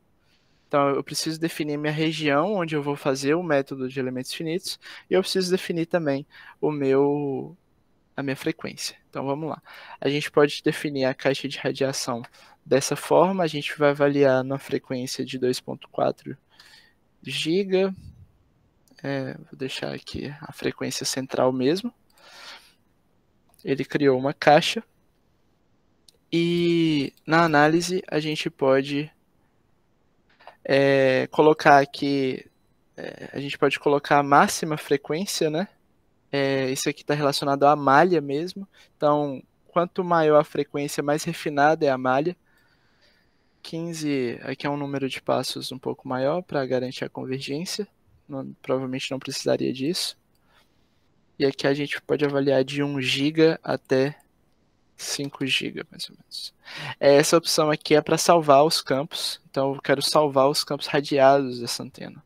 Então, eu preciso definir minha região onde eu vou fazer o método de elementos finitos. E eu preciso definir também a minha frequência. Então, vamos lá. A gente pode definir a caixa de radiação dessa forma. A gente vai avaliar na frequência de 2,4 giga. Vou deixar aqui a frequência central mesmo. Ele criou uma caixa. E na análise a gente pode colocar aqui, a gente pode colocar a máxima frequência, né? Isso aqui está relacionado à malha mesmo. Então, quanto maior a frequência, mais refinada é a malha. 15, aqui é um número de passos um pouco maior para garantir a convergência. Provavelmente não precisaria disso. E aqui a gente pode avaliar de 1 GB até 5 GB, mais ou menos. Essa opção aqui é para salvar os campos. Então, eu quero salvar os campos radiados dessa antena.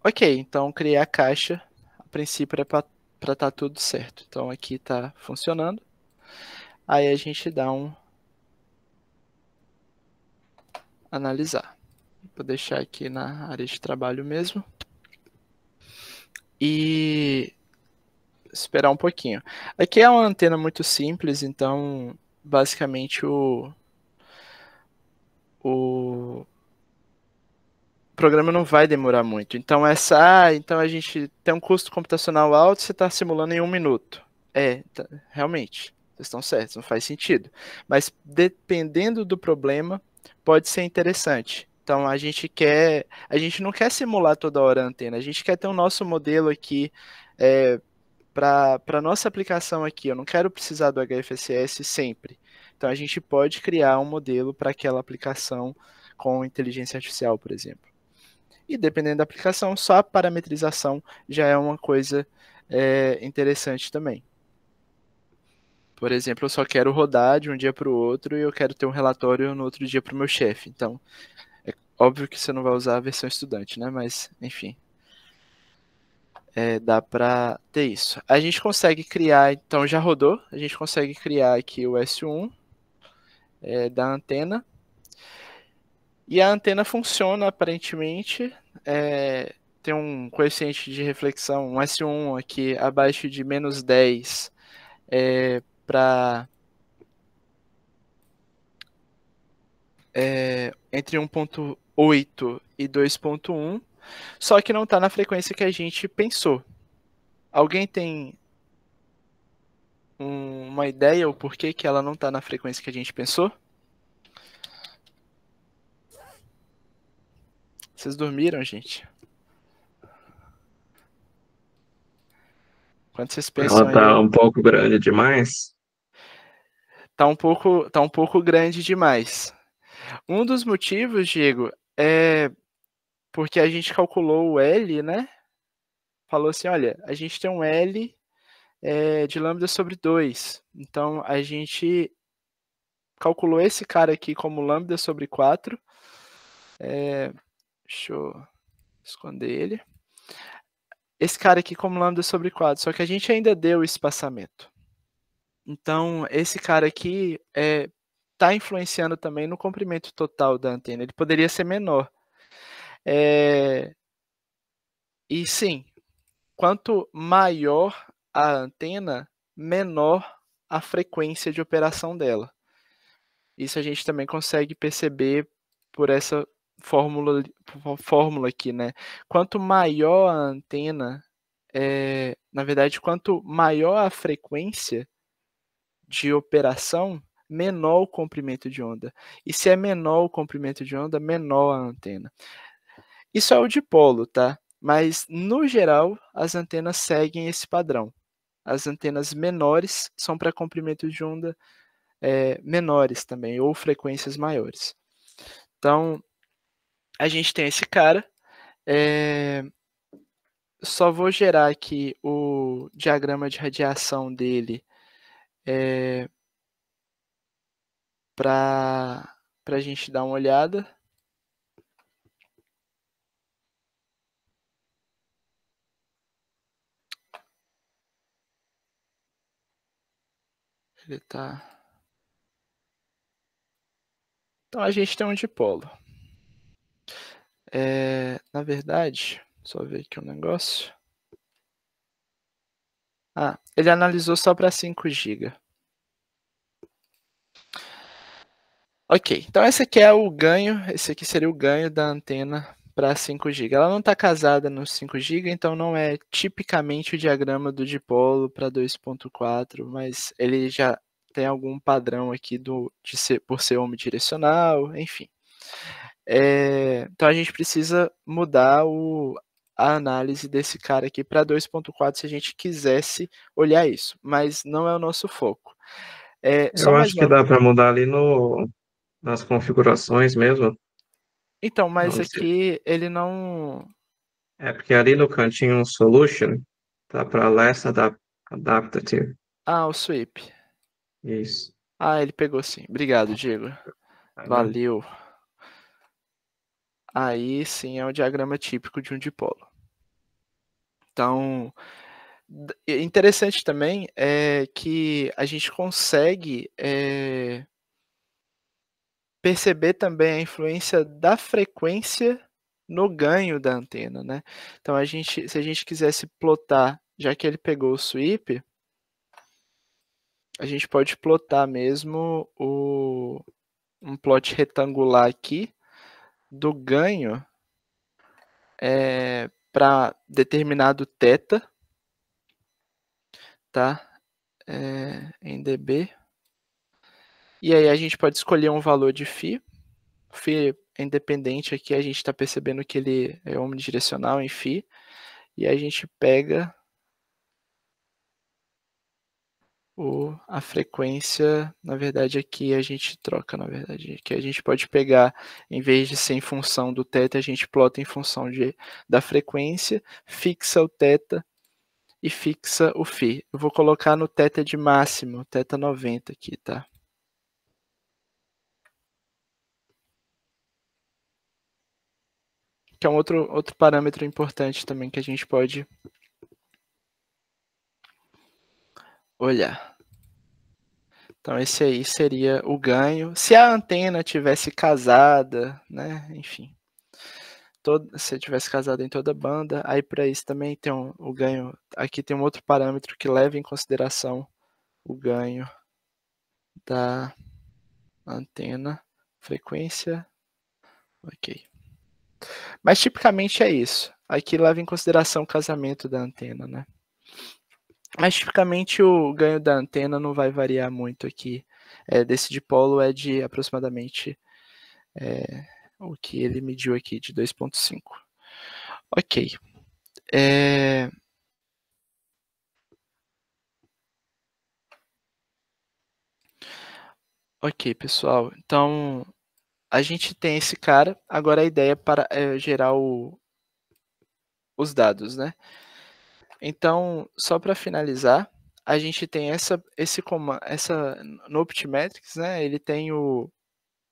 Ok, então criei a caixa. A princípio era para estar tudo certo. Então, aqui está funcionando. Aí a gente dá um analisar. Vou deixar aqui na área de trabalho mesmo. E esperar um pouquinho. Aqui é uma antena muito simples, então basicamente o programa não vai demorar muito. Então então a gente tem um custo computacional alto, você está simulando em 1 minuto. Realmente, vocês estão certos, não faz sentido. Mas dependendo do problema, pode ser interessante. Então a gente não quer simular toda hora a antena, a gente quer ter o nosso modelo aqui para nossa aplicação aqui. Eu não quero precisar do HFSS sempre. Então a gente pode criar um modelo para aquela aplicação com inteligência artificial, por exemplo. E dependendo da aplicação, só a parametrização já é uma coisa interessante também. Por exemplo, eu só quero rodar de um dia para o outro e eu quero ter um relatório no outro dia para o meu chefe. Então, é óbvio que você não vai usar a versão estudante, né? Mas, enfim, dá para ter isso. A gente consegue criar, então já rodou, a gente consegue criar aqui o S1 da antena. E a antena funciona aparentemente, tem um coeficiente de reflexão, um S1 aqui abaixo de menos 10 para entre 1,8 e 2,1, só que não está na frequência que a gente pensou. Alguém tem uma ideia ou por que ela não está na frequência que a gente pensou? Vocês dormiram, gente? Quando vocês pensam Ela aí, tá um pouco grande demais. tá um pouco grande demais. Um dos motivos, Diego, é porque a gente calculou o L, né? Falou assim, olha, a gente tem um L de lambda sobre 2. Então, a gente calculou esse cara aqui como lambda sobre 4. Deixa eu esconder ele. Esse cara aqui como lambda sobre 4, só que a gente ainda deu o espaçamento. Então, esse cara aqui está influenciando também no comprimento total da antena. Ele poderia ser menor. E sim, quanto maior a antena, menor a frequência de operação dela. Isso a gente também consegue perceber por essa fórmula aqui, né? Quanto maior a antena, na verdade, quanto maior a frequência de operação, menor o comprimento de onda. E se é menor o comprimento de onda, menor a antena. Isso é o dipolo, tá? Mas, no geral, as antenas seguem esse padrão. As antenas menores são para comprimentos de onda menores também, ou frequências maiores. Então, a gente tem esse cara. Só vou gerar aqui o diagrama de radiação dele para a gente dar uma olhada. Ele tá. Então a gente tem um dipolo. Na verdade, só ver aqui um negócio. Ele analisou só para 5 GB. Ok, então esse aqui é o ganho, esse aqui seria o ganho da antena para 5 GB. Ela não está casada nos 5 GB, então não é tipicamente o diagrama do dipolo para 2.4, mas ele já tem algum padrão aqui por ser omnidirecional, enfim. Então a gente precisa mudar a análise desse cara aqui para 2.4 se a gente quisesse olhar isso, mas não é o nosso foco. Só Eu mais acho que uma. dá para mudar ali nas configurações mesmo. Então, mas Onde aqui ele não. É porque ali no cantinho Solution tá para Less Adaptative. O sweep. Isso. Ele pegou sim. Obrigado, Diego. Tá, né? Valeu. Aí sim é o diagrama típico de um dipolo. Então, interessante também é que a gente consegue perceber também a influência da frequência no ganho da antena, né? Então, se a gente quisesse plotar, já que ele pegou o sweep, a gente pode plotar mesmo um plot retangular aqui do ganho para determinado θ, tá? Em dB. E aí a gente pode escolher um valor de φ. Φ é independente aqui, a gente está percebendo que ele é omnidirecional em φ. E a gente pega a frequência, na verdade aqui a gente troca, na verdade. Aqui a gente pode pegar, em vez de ser em função do θ, a gente plota em função da frequência, fixa o θ e fixa o φ. Eu vou colocar no θ de máximo, θ 90 aqui, tá? Que é um outro parâmetro importante também que a gente pode olhar. Então esse aí seria o ganho. Se a antena tivesse casada, né? Enfim, se tivesse casada em toda a banda, aí para isso também tem o ganho. Aqui tem um outro parâmetro que leva em consideração o ganho da antena, frequência, ok. Mas tipicamente é isso. Aqui leva em consideração o casamento da antena, né? Mas tipicamente o ganho da antena não vai variar muito aqui. Desse dipolo é de aproximadamente o que ele mediu aqui, de 2.5. Ok. Ok, pessoal. Então, a gente tem esse cara. Agora a ideia é gerar os dados, né? Então, só para finalizar, a gente tem no Optimetrics, né? Ele tem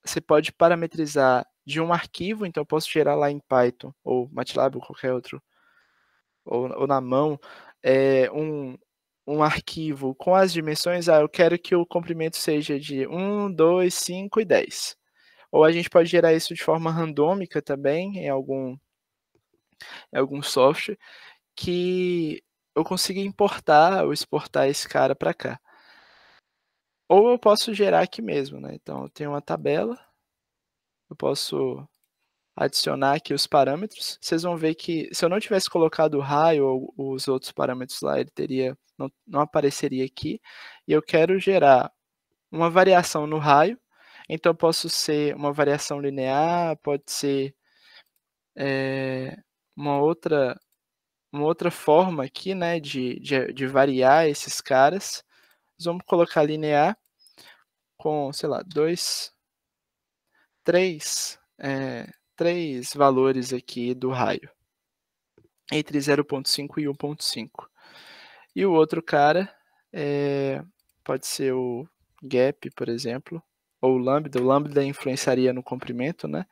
você pode parametrizar de um arquivo, então eu posso gerar lá em Python ou MATLAB ou qualquer outro, ou na mão, um arquivo com as dimensões. Eu quero que o comprimento seja de 1, 2, 5 e 10. Ou a gente pode gerar isso de forma randômica também em algum software que eu consiga importar ou exportar esse cara para cá. Ou eu posso gerar aqui mesmo, né? Então eu tenho uma tabela, eu posso adicionar aqui os parâmetros. Vocês vão ver que se eu não tivesse colocado o raio ou os outros parâmetros lá, ele não apareceria aqui. E eu quero gerar uma variação no raio. Então posso ser uma variação linear, pode ser uma outra forma aqui, né, de variar esses caras. Vamos colocar linear com, sei lá, 3 valores aqui do raio, entre 0.5 e 1.5. E o outro cara pode ser o gap, por exemplo, ou o lambda. O lambda influenciaria no comprimento, né?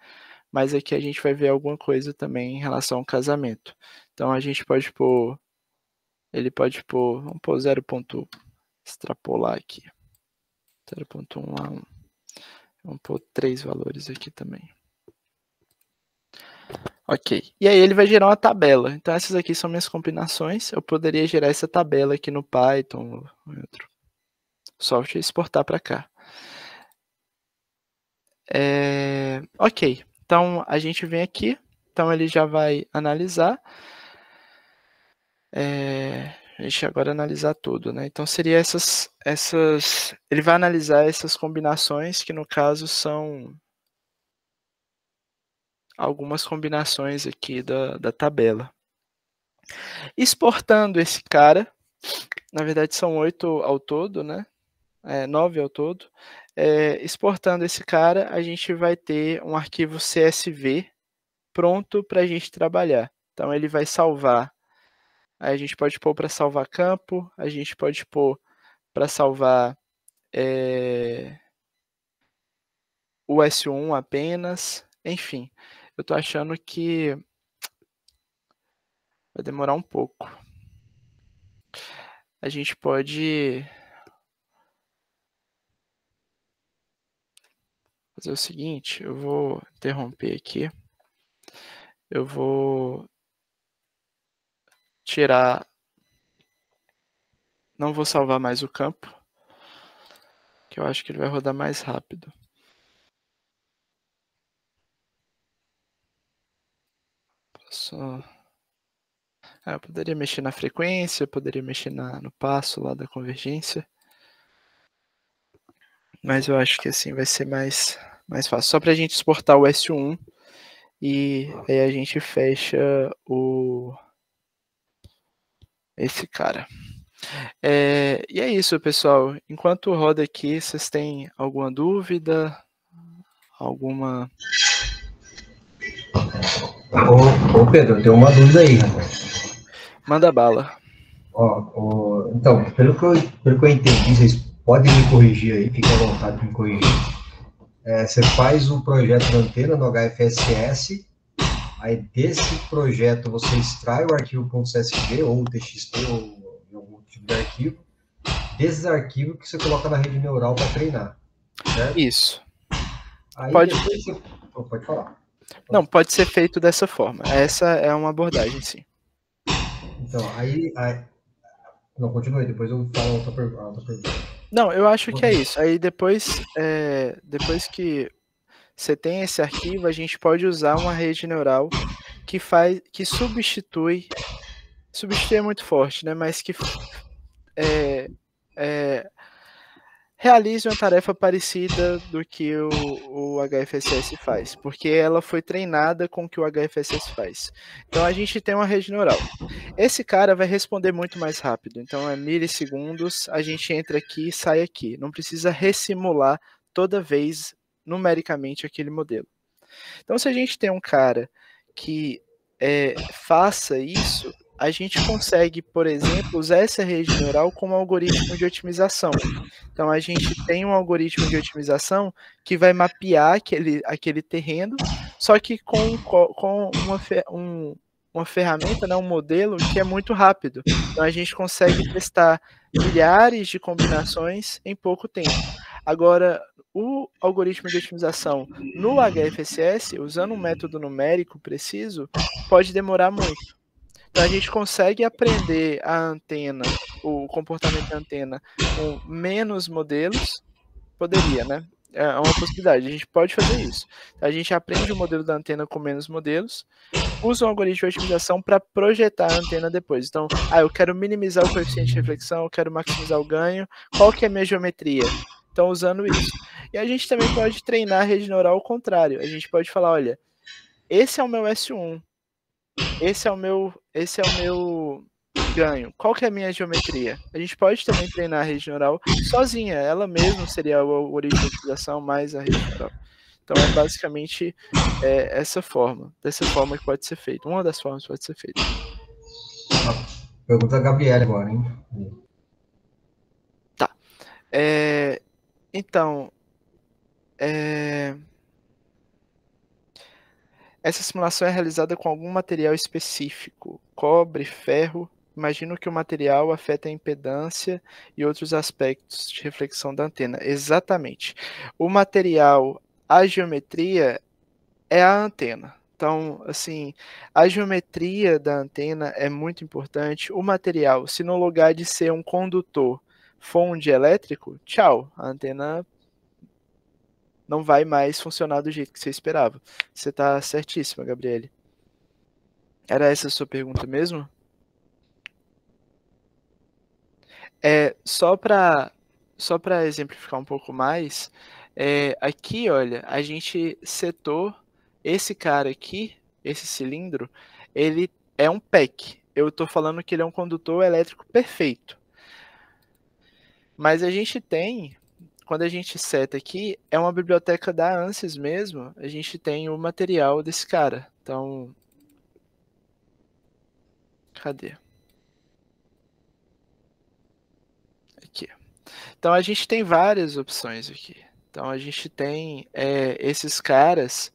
Mas aqui a gente vai ver alguma coisa também em relação ao casamento. Então a gente pode pôr, vamos pôr 0. Extrapolar aqui, 0.1 a 1. Vamos pôr 3 valores aqui também. Ok, e aí ele vai gerar uma tabela. Então essas aqui são minhas combinações. Eu poderia gerar essa tabela aqui no Python ou em outro software e exportar para cá. Ok, então a gente vem aqui. Então ele já vai analisar. A gente agora analisar tudo, né? Então seria ele vai analisar essas combinações que no caso são algumas combinações aqui da tabela. Exportando esse cara, na verdade são 8 ao todo, né? 9 ao todo. Exportando esse cara, a gente vai ter um arquivo CSV pronto para a gente trabalhar. Então ele vai salvar. Aí a gente pode pôr para salvar campo, a gente pode pôr para salvar o S1 apenas, enfim. Eu estou achando que vai demorar um pouco. A gente pode fazer o seguinte, eu vou interromper aqui. Eu vou tirar, não vou salvar mais o campo, que eu acho que ele vai rodar mais rápido. Eu poderia mexer na frequência, eu poderia mexer no passo lá da convergência. Mas eu acho que assim vai ser mais fácil. Só para a gente exportar o S1 e aí a gente fecha esse cara. E é isso, pessoal. Enquanto roda aqui, vocês têm alguma dúvida? Alguma... Ô Pedro, eu tenho uma dúvida aí, rapaz. Manda bala. Então, pelo que eu entendi, vocês podem me corrigir aí, fiquem à vontade de me corrigir. Você faz o projeto da antena no HFSS, aí desse projeto você extrai o arquivo .csv ou TXT ou algum tipo de arquivo, desses arquivos que você coloca na rede neural para treinar, certo? Isso. Aí pode falar. Não, pode ser feito dessa forma. Essa é uma abordagem, sim. Então, aí não, continue, depois eu falo outra pergunta. Não, eu acho que é isso. Aí depois que você tem esse arquivo, a gente pode usar uma rede neural que substitui é muito forte, né? Mas que realize uma tarefa parecida do que o HFSS faz, porque ela foi treinada com o que o HFSS faz. Então a gente tem uma rede neural. Esse cara vai responder muito mais rápido, então é milissegundos, a gente entra aqui e sai aqui. Não precisa ressimular toda vez numericamente aquele modelo. Então, se a gente tem um cara que faça isso, a gente consegue, por exemplo, usar essa rede neural como algoritmo de otimização. Então, a gente tem um algoritmo de otimização que vai mapear aquele terreno, só que com uma ferramenta, né, um modelo que é muito rápido. Então, a gente consegue testar milhares de combinações em pouco tempo. Agora, o algoritmo de otimização no HFSS, usando um método numérico preciso, pode demorar muito. Então, a gente consegue aprender a antena, o comportamento da antena, com menos modelos. Poderia, né? É uma possibilidade, a gente pode fazer isso. A gente aprende o modelo da antena com menos modelos, usa um algoritmo de otimização para projetar a antena depois. Então, eu quero minimizar o coeficiente de reflexão, eu quero maximizar o ganho, qual que é a minha geometria? Então, usando isso. E a gente também pode treinar a rede neural ao contrário. A gente pode falar, olha, esse é o meu S1, esse é o meu ganho. Qual que é a minha geometria? A gente pode também treinar a rede neural sozinha. Ela mesma seria o algoritmo de otimização mais a rede neural. Então, é basicamente dessa forma que pode ser feito. Uma das formas que pode ser feita. Pergunta da Gabriela agora, hein? Tá. Então, essa simulação é realizada com algum material específico, cobre, ferro. Imagino que o material afeta a impedância e outros aspectos de reflexão da antena. Exatamente. O material, a geometria é a antena. Então, assim, a geometria da antena é muito importante. O material, se no lugar de ser um condutor for um dielétrico, tchau, a antena não vai mais funcionar do jeito que você esperava. Você está certíssima, Gabriele. Era essa a sua pergunta mesmo? Só para exemplificar um pouco mais, aqui, olha, a gente setou esse cara aqui, esse cilindro, ele é um PEC. Eu estou falando que ele é um condutor elétrico perfeito. Mas a gente tem, quando a gente seta aqui, é uma biblioteca da ANSYS mesmo, a gente tem o material desse cara. Então, cadê? Aqui. Então, a gente tem várias opções aqui. Então, a gente tem esses caras,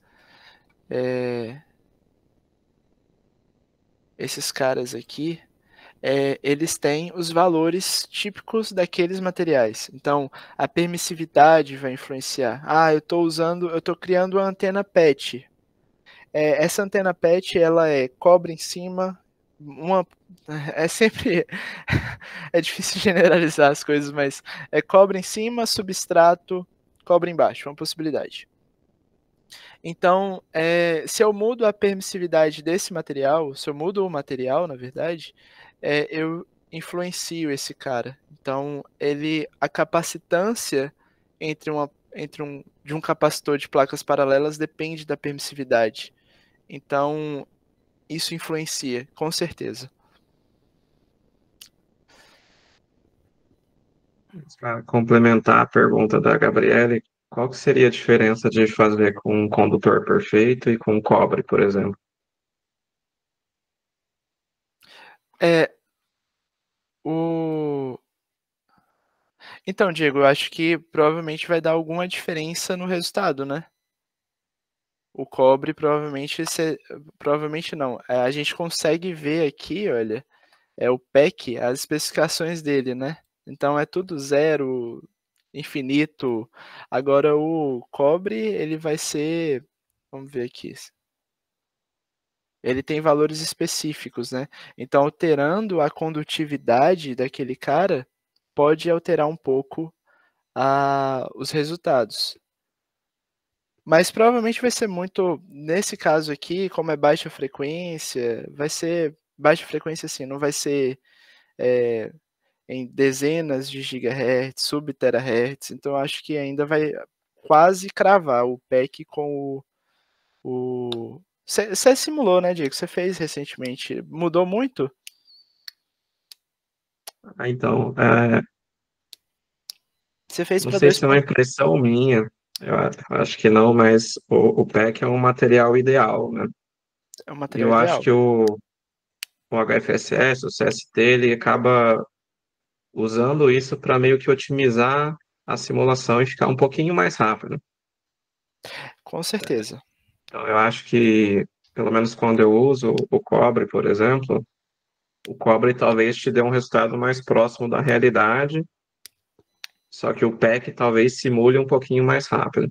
aqui, eles têm os valores típicos daqueles materiais. Então, a permissividade vai influenciar. Eu estou criando uma antena PET. Essa antena PET, ela é cobre em cima, é sempre é difícil generalizar as coisas, mas é cobre em cima, substrato, cobre embaixo, uma possibilidade. Então, se eu mudo a permissividade desse material, se eu mudo o material, na verdade, eu influencio esse cara. Então, a capacitância de um capacitor de placas paralelas depende da permissividade. Então, isso influencia, com certeza. Para complementar a pergunta da Gabriele, qual que seria a diferença de fazer com um condutor perfeito e com cobre, por exemplo? Então, Diego, eu acho que provavelmente vai dar alguma diferença no resultado, né? O cobre provavelmente não. A gente consegue ver aqui, olha, o PEC, as especificações dele, né? Então é tudo zero, infinito. Agora o cobre, ele vai ser, vamos ver aqui. Ele tem valores específicos, né? Então, alterando a condutividade daquele cara, pode alterar um pouco os resultados. Mas provavelmente vai ser muito, nesse caso aqui, como é baixa frequência, vai ser baixa frequência assim, não vai ser em dezenas de gigahertz, sub-terahertz, então acho que ainda vai quase cravar o PEC com o... Você simulou, né, Diego? Você fez recentemente. Mudou muito? Então, Você fez Não para sei dois se é uma impressão minha, acho que não, mas o PEC é um material ideal, né? é um E material eu acho ideal. que o HFSS, o CST, ele acaba usando isso para meio que otimizar a simulação e ficar um pouquinho mais rápido. Com certeza. Então, eu acho que, pelo menos quando eu uso o Cobre, por exemplo, o Cobre talvez te dê um resultado mais próximo da realidade, só que o PEC talvez simule um pouquinho mais rápido.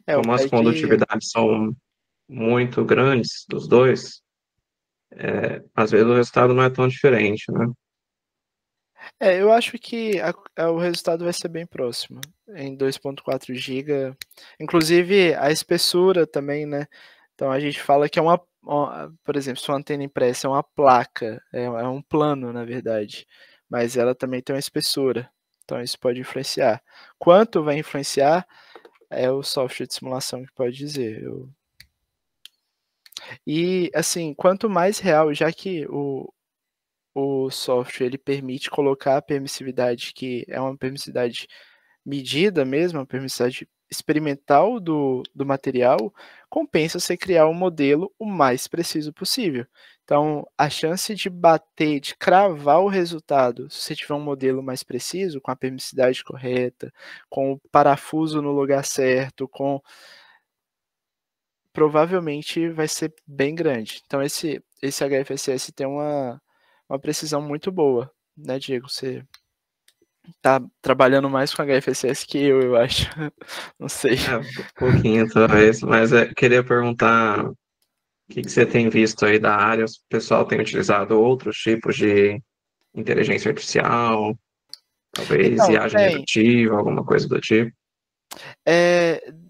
O Como as PEG. condutividades são muito grandes dos dois, às vezes o resultado não é tão diferente, né? Eu acho que o resultado vai ser bem próximo. Em 2.4 GB. Inclusive a espessura também, né? Então a gente fala que é por exemplo, se uma antena impressa é uma placa, é um plano, na verdade. Mas ela também tem uma espessura. Então isso pode influenciar. Quanto vai influenciar é o software de simulação que pode dizer. E assim, quanto mais real, já que o software ele permite colocar a permissividade que é uma permissividade medida mesmo, uma permissividade experimental do material, compensa você criar um modelo o mais preciso possível. Então, a chance de bater, de cravar o resultado, se você tiver um modelo mais preciso, com a permissividade correta, com o parafuso no lugar certo, provavelmente vai ser bem grande. Então, esse HFSS tem uma precisão muito boa, né, Diego? Você tá trabalhando mais com HFSS que eu acho. Não sei. Pouquinho talvez, mas queria perguntar o que você tem visto aí da área? O pessoal tem utilizado outros tipos de inteligência artificial, talvez Então, IA tem. generativa, alguma coisa do tipo?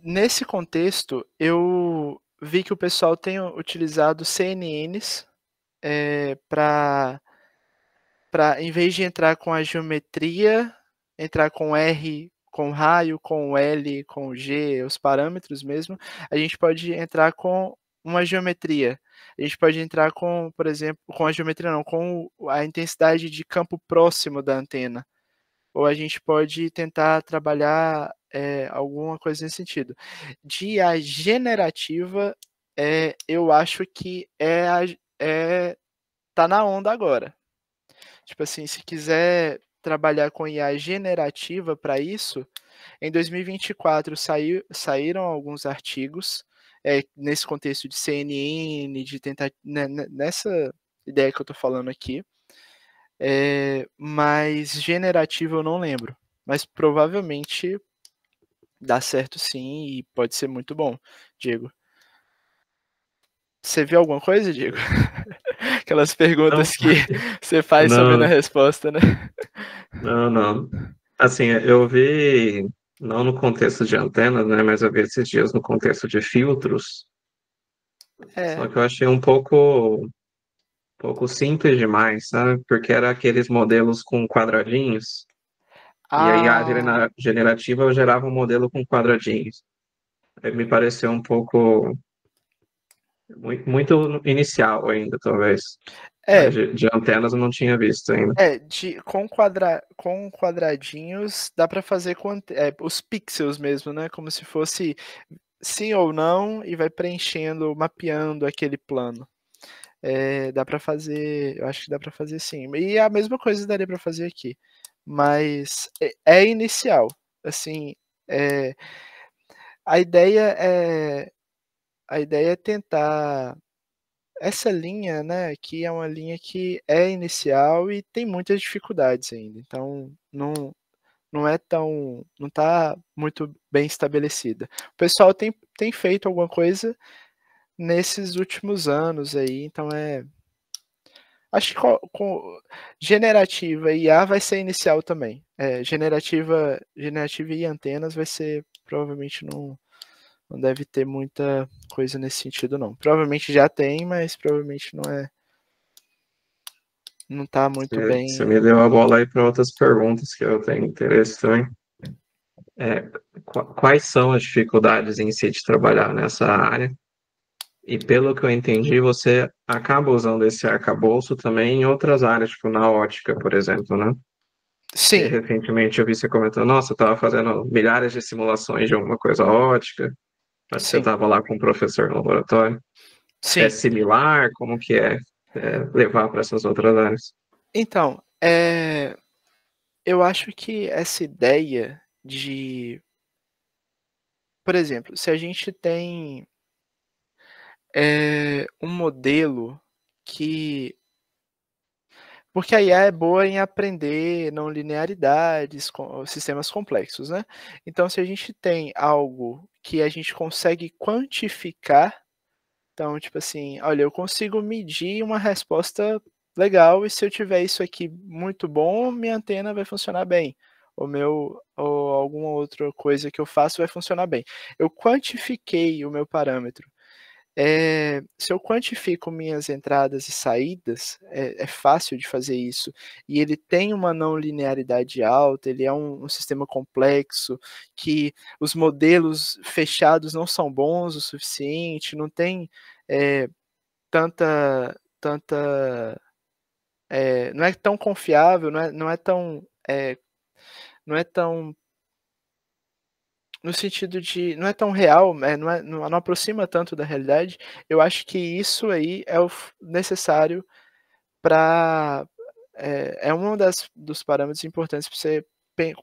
Nesse contexto, eu vi que o pessoal tem utilizado CNNs para em vez de entrar com a geometria, entrar com R, com raio, com L, com G, os parâmetros mesmo, a gente pode entrar com uma geometria. A gente pode entrar com, por exemplo, com a geometria não, com a intensidade de campo próximo da antena. Ou a gente pode tentar trabalhar alguma coisa nesse sentido. De IA generativa, eu acho que tá na onda agora. Tipo assim, se quiser trabalhar com IA generativa para isso, em 2024 saíram alguns artigos nesse contexto de CNN, de tentar nessa ideia que eu estou falando aqui, mas generativa eu não lembro. Mas provavelmente dá certo sim e pode ser muito bom, Diego. Você viu alguma coisa, Diego? Aquelas Não, perguntas que você faz sabendo a não, resposta, né? não. Assim, eu vi, não no contexto de antenas, né, mas eu vi esses dias no contexto de filtros, É. só que eu achei pouco simples demais, sabe? Porque era aqueles modelos com quadradinhos, e aí a Ah, generativa eu gerava um modelo com quadradinhos. Aí me pareceu um pouco muito inicial ainda, talvez. Mas é, de antenas eu não tinha visto ainda. com quadradinhos dá para fazer os pixels mesmo, né? Como se fosse sim ou não e vai preenchendo, mapeando aquele plano. Dá para fazer, eu acho que dá para fazer sim. E a mesma coisa daria para fazer aqui, mas é inicial. Assim, é, a ideia é a ideia é tentar essa linha, né, aqui é uma linha que é inicial e tem muitas dificuldades ainda, então não está muito bem estabelecida. O pessoal tem feito alguma coisa nesses últimos anos aí, então acho que com generativa e IA vai ser inicial também. Generativa e antenas vai ser provavelmente não deve ter muita coisa nesse sentido não. Provavelmente já tem, mas provavelmente não está muito Você bem. me deu a bola aí para outras perguntas que eu tenho interesse também. É, quais são as dificuldades em si de trabalhar nessa área? E pelo que eu entendi, você acaba usando esse arcabouço também em outras áreas, tipo na ótica, por exemplo, né? Sim, Recentemente eu vi você comentando, nossa, eu estava fazendo milhares de simulações de alguma coisa ótica. Acho que você sim, estava lá com o professor no laboratório. É sim. similar? Como que é levar para essas outras áreas? Então, eu acho que essa ideia de, por exemplo, se a gente tem um modelo que porque a IA é boa em aprender não linearidades, sistemas complexos, né. Então se a gente tem algo que a gente consegue quantificar, então tipo assim: "Olha, eu consigo medir uma resposta legal e se eu tiver isso aqui muito bom, minha antena vai funcionar bem, ou alguma outra coisa que eu faço vai funcionar bem". Eu quantifiquei o meu parâmetro. Se eu quantifico minhas entradas e saídas, é fácil de fazer isso, e ele tem uma não linearidade alta, ele é um sistema complexo, que os modelos fechados não são bons o suficiente, não tem, tanta, não é tão confiável, não é tão no sentido de não é tão real, não aproxima tanto da realidade. Eu acho que isso aí é o necessário para é uma dos parâmetros importantes para você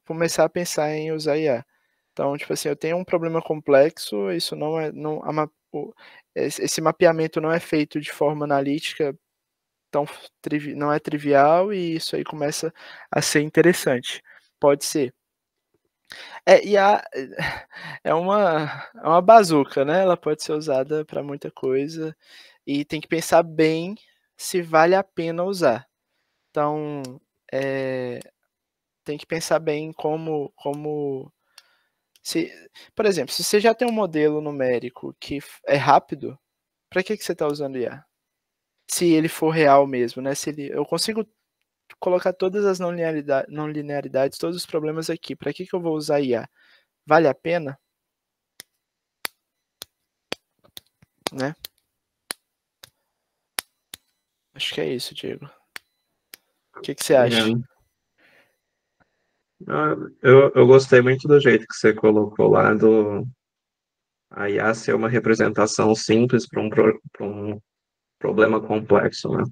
começar a pensar em usar IA. Então, tipo assim, eu tenho um problema complexo, isso não é não a ma o esse mapeamento não é feito de forma analítica tão não é trivial e isso aí começa a ser interessante. Pode ser. IA é uma bazuca, né, ela pode ser usada para muita coisa, e tem que pensar bem se vale a pena usar. Então, eh, tem que pensar bem se por exemplo, se você já tem um modelo numérico que é rápido, para que você está usando IA? Se ele for real mesmo, né, se ele eu consigo colocar todas as não linearidades, todos os problemas aqui, para que eu vou usar IA? Vale a pena? Né. Acho que é isso, Diego. O que você acha? É, eu gostei muito do jeito que você colocou lá do a IA ser uma representação simples para pra um problema complexo, né?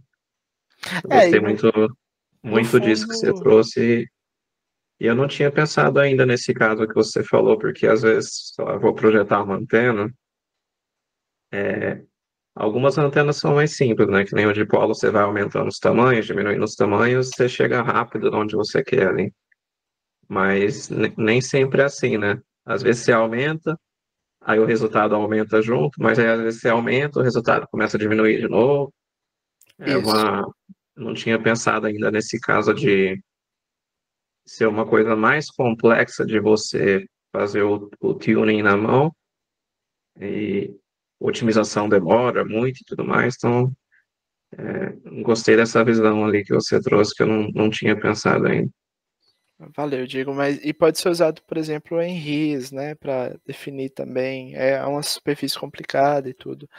Eu E gostei no muito disso que você fundo trouxe. E eu não tinha pensado ainda nesse caso que você falou, porque às vezes, sei lá, eu vou projetar uma antena, algumas antenas são mais simples, né? Que nem o dipolo, você vai aumentando os tamanhos, diminuindo os tamanhos, você chega rápido onde você quer ali. Mas nem sempre é assim, né? Às vezes você aumenta, aí o resultado aumenta junto, mas aí às vezes você aumenta, o resultado começa a diminuir de novo. É isso, uma... Não tinha pensado ainda nesse caso de ser uma coisa mais complexa de você fazer o tuning na mão e otimização demora muito e tudo mais. Então, gostei dessa visão ali que você trouxe, que eu não tinha pensado ainda. valeu, Diego, mas e pode ser usado, por exemplo, em RIS, né, para definir também, é uma superfície complicada e tudo.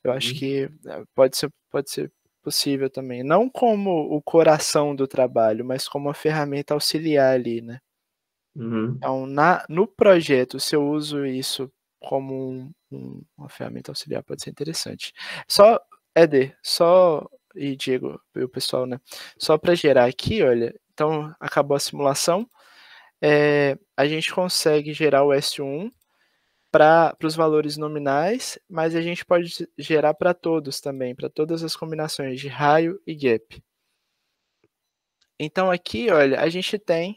Eu acho Uhum. que, pode ser possível também, não como o coração do trabalho, mas como uma ferramenta auxiliar ali, né. Uhum. Então no projeto, se eu uso isso como uma ferramenta auxiliar, pode ser interessante. Só Éder, e Diego, e o pessoal, né, só para gerar aqui, olha, então acabou a simulação, a gente consegue gerar o S1 para os valores nominais, mas a gente pode gerar para todos também, para todas as combinações de raio e gap. Então aqui, olha, a gente tem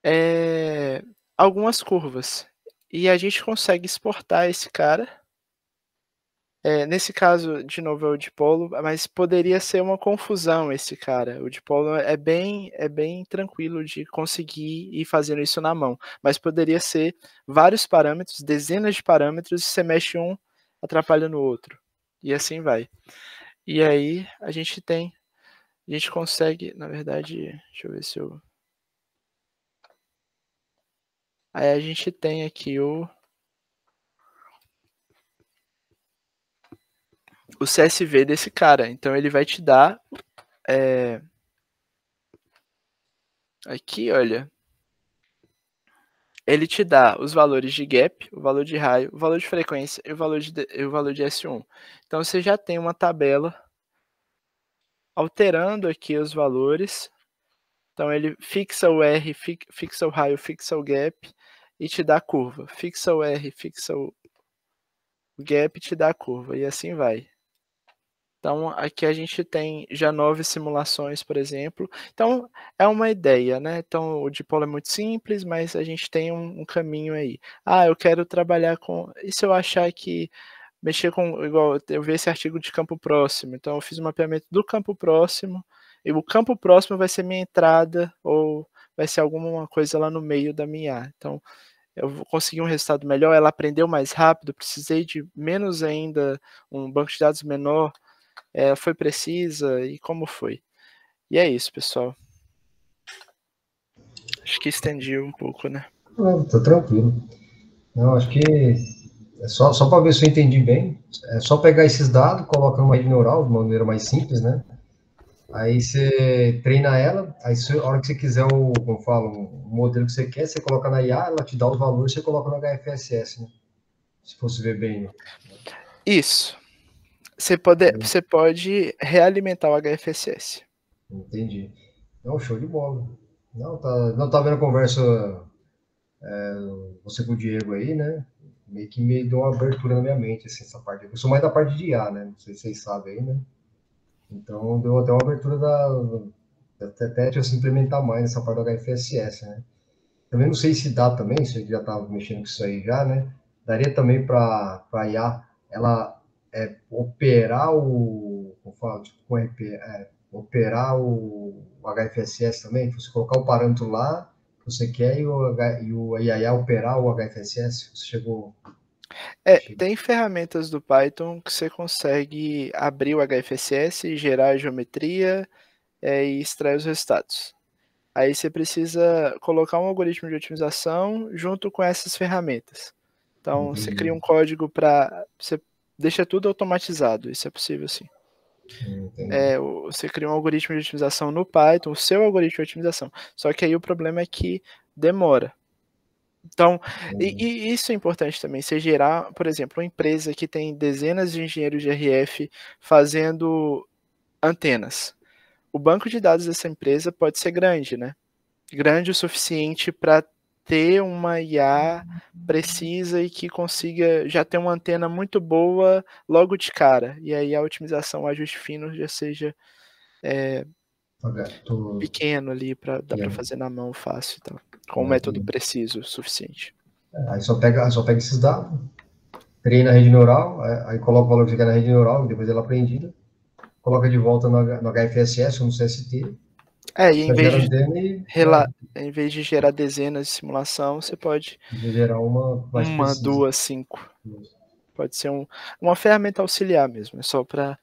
eh, algumas curvas. E a gente consegue exportar esse cara. Nesse caso, de novo, é o dipolo, mas poderia ser uma confusão esse cara. O dipolo é bem tranquilo de conseguir ir fazendo isso na mão, mas poderia ser vários parâmetros, dezenas de parâmetros, e você mexe um, atrapalha no outro, e assim vai. E aí a gente consegue, na verdade, deixa eu ver se eu aí a gente tem aqui o CSV desse cara. Então ele vai te dar, Aqui, olha, ele te dá os valores de gap, o valor de raio, o valor de frequência e o valor de S1. Então, você já tem uma tabela alterando aqui os valores. Então, ele fixa o R, fixa o raio, fixa o gap e te dá a curva. Fixa o R, fixa o gap e te dá a curva. E assim vai. Então, aqui a gente tem já 9 simulações, por exemplo. Então, é uma ideia, né? Então, o dipolo é muito simples, mas a gente tem um caminho aí. Ah, eu quero trabalhar com... E se eu achar que mexer com... Igual, eu vi esse artigo de campo próximo. Então, eu fiz um mapeamento do campo próximo. E o campo próximo vai ser minha entrada ou vai ser alguma coisa lá no meio da minha IA. Então, eu vou conseguir um resultado melhor. Ela aprendeu mais rápido, precisei de menos ainda, um banco de dados menor. Foi precisa e como foi. E é isso, pessoal. Acho que estendi um pouco, né? Não, tô tranquilo. Não, acho que é só para ver se eu entendi bem. É só pegar esses dados, coloca numa rede neural de uma maneira mais simples, né? Aí você treina ela, aí a hora que você quiser como falo, o modelo que você quer, você coloca na IA, ela te dá os valores, você coloca no HFSS, né? Se fosse ver bem. Isso. Você pode realimentar o HFSS. Entendi. Não, show de bola. Não tá vendo a conversa você com o Diego aí, né? Meio que me deu uma abertura na minha mente, assim, essa parte. Eu sou mais da parte de IA, né? Não sei se vocês sabem aí, né? Então deu até uma abertura até de se implementar mais nessa parte do HFSS, né? Também não sei se dá também, se já estava mexendo com isso aí já, né? Daria também para a IA ela operar como fala, tipo, com RP, operar o HFSS também, você colocar o parâmetro lá que você quer e a IA operar o HFSS, você chegou... Tem ferramentas do Python que você consegue abrir o HFSS, gerar a geometria e extrair os resultados. Aí você precisa colocar um algoritmo de otimização junto com essas ferramentas. Então, você cria um código para... Você deixa tudo automatizado, isso é possível sim. Você cria um algoritmo de otimização no Python, o seu algoritmo de otimização. Só que aí o problema é que demora. Então, e isso é importante também, você gerar, por exemplo, uma empresa que tem dezenas de engenheiros de RF fazendo antenas. O banco de dados dessa empresa pode ser grande, né? Grande o suficiente para ter uma IA precisa e que consiga já ter uma antena muito boa logo de cara. E aí a otimização, o ajuste fino já seja pequeno ali, dá para fazer na mão fácil, então, com um método preciso o suficiente. Aí só pega esses dados, treina a rede neural, aí coloca o valor que você quer na rede neural, depois dela aprendida, coloca de volta no HFSS ou no CST. E em vez de gerar dezenas de simulação, você pode gerar uma, duas, 5. Pode ser uma ferramenta auxiliar mesmo, é só para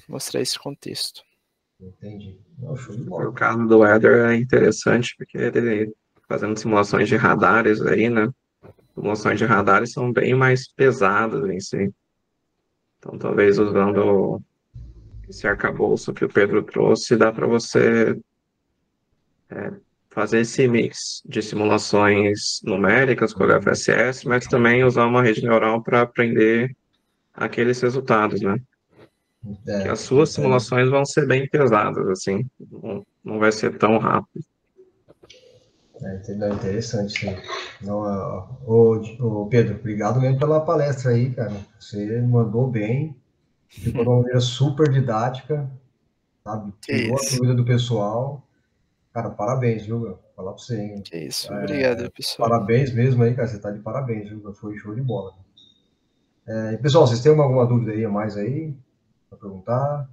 mostrar esse contexto. Entendi. Não, show de bola. O caso do Eder é interessante porque ele fazendo simulações de radares aí, né? Simulações de radares são bem mais pesadas em si. Então, talvez usando esse arcabouço que o Pedro trouxe, dá para você fazer esse mix de simulações numéricas com o HFSS, mas também usar uma rede neural para aprender aqueles resultados, né? Que as suas simulações vão ser bem pesadas, assim, não vai ser tão rápido. Interessante, sim. Ô, Pedro, obrigado mesmo pela palestra aí, cara. Você mandou bem, ficou de uma maneira super didática, sabe? Tirou a dúvida do pessoal. Cara, parabéns, viu, meu? Falar pra você, hein? Que isso, obrigado, pessoal. Parabéns mesmo aí, cara. Você tá de parabéns, viu? Foi show de bola. Pessoal, vocês têm alguma dúvida aí a mais aí? Pra perguntar?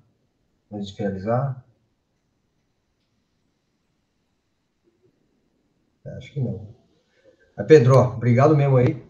Antes de finalizar? Acho que não. Pedro, obrigado mesmo aí.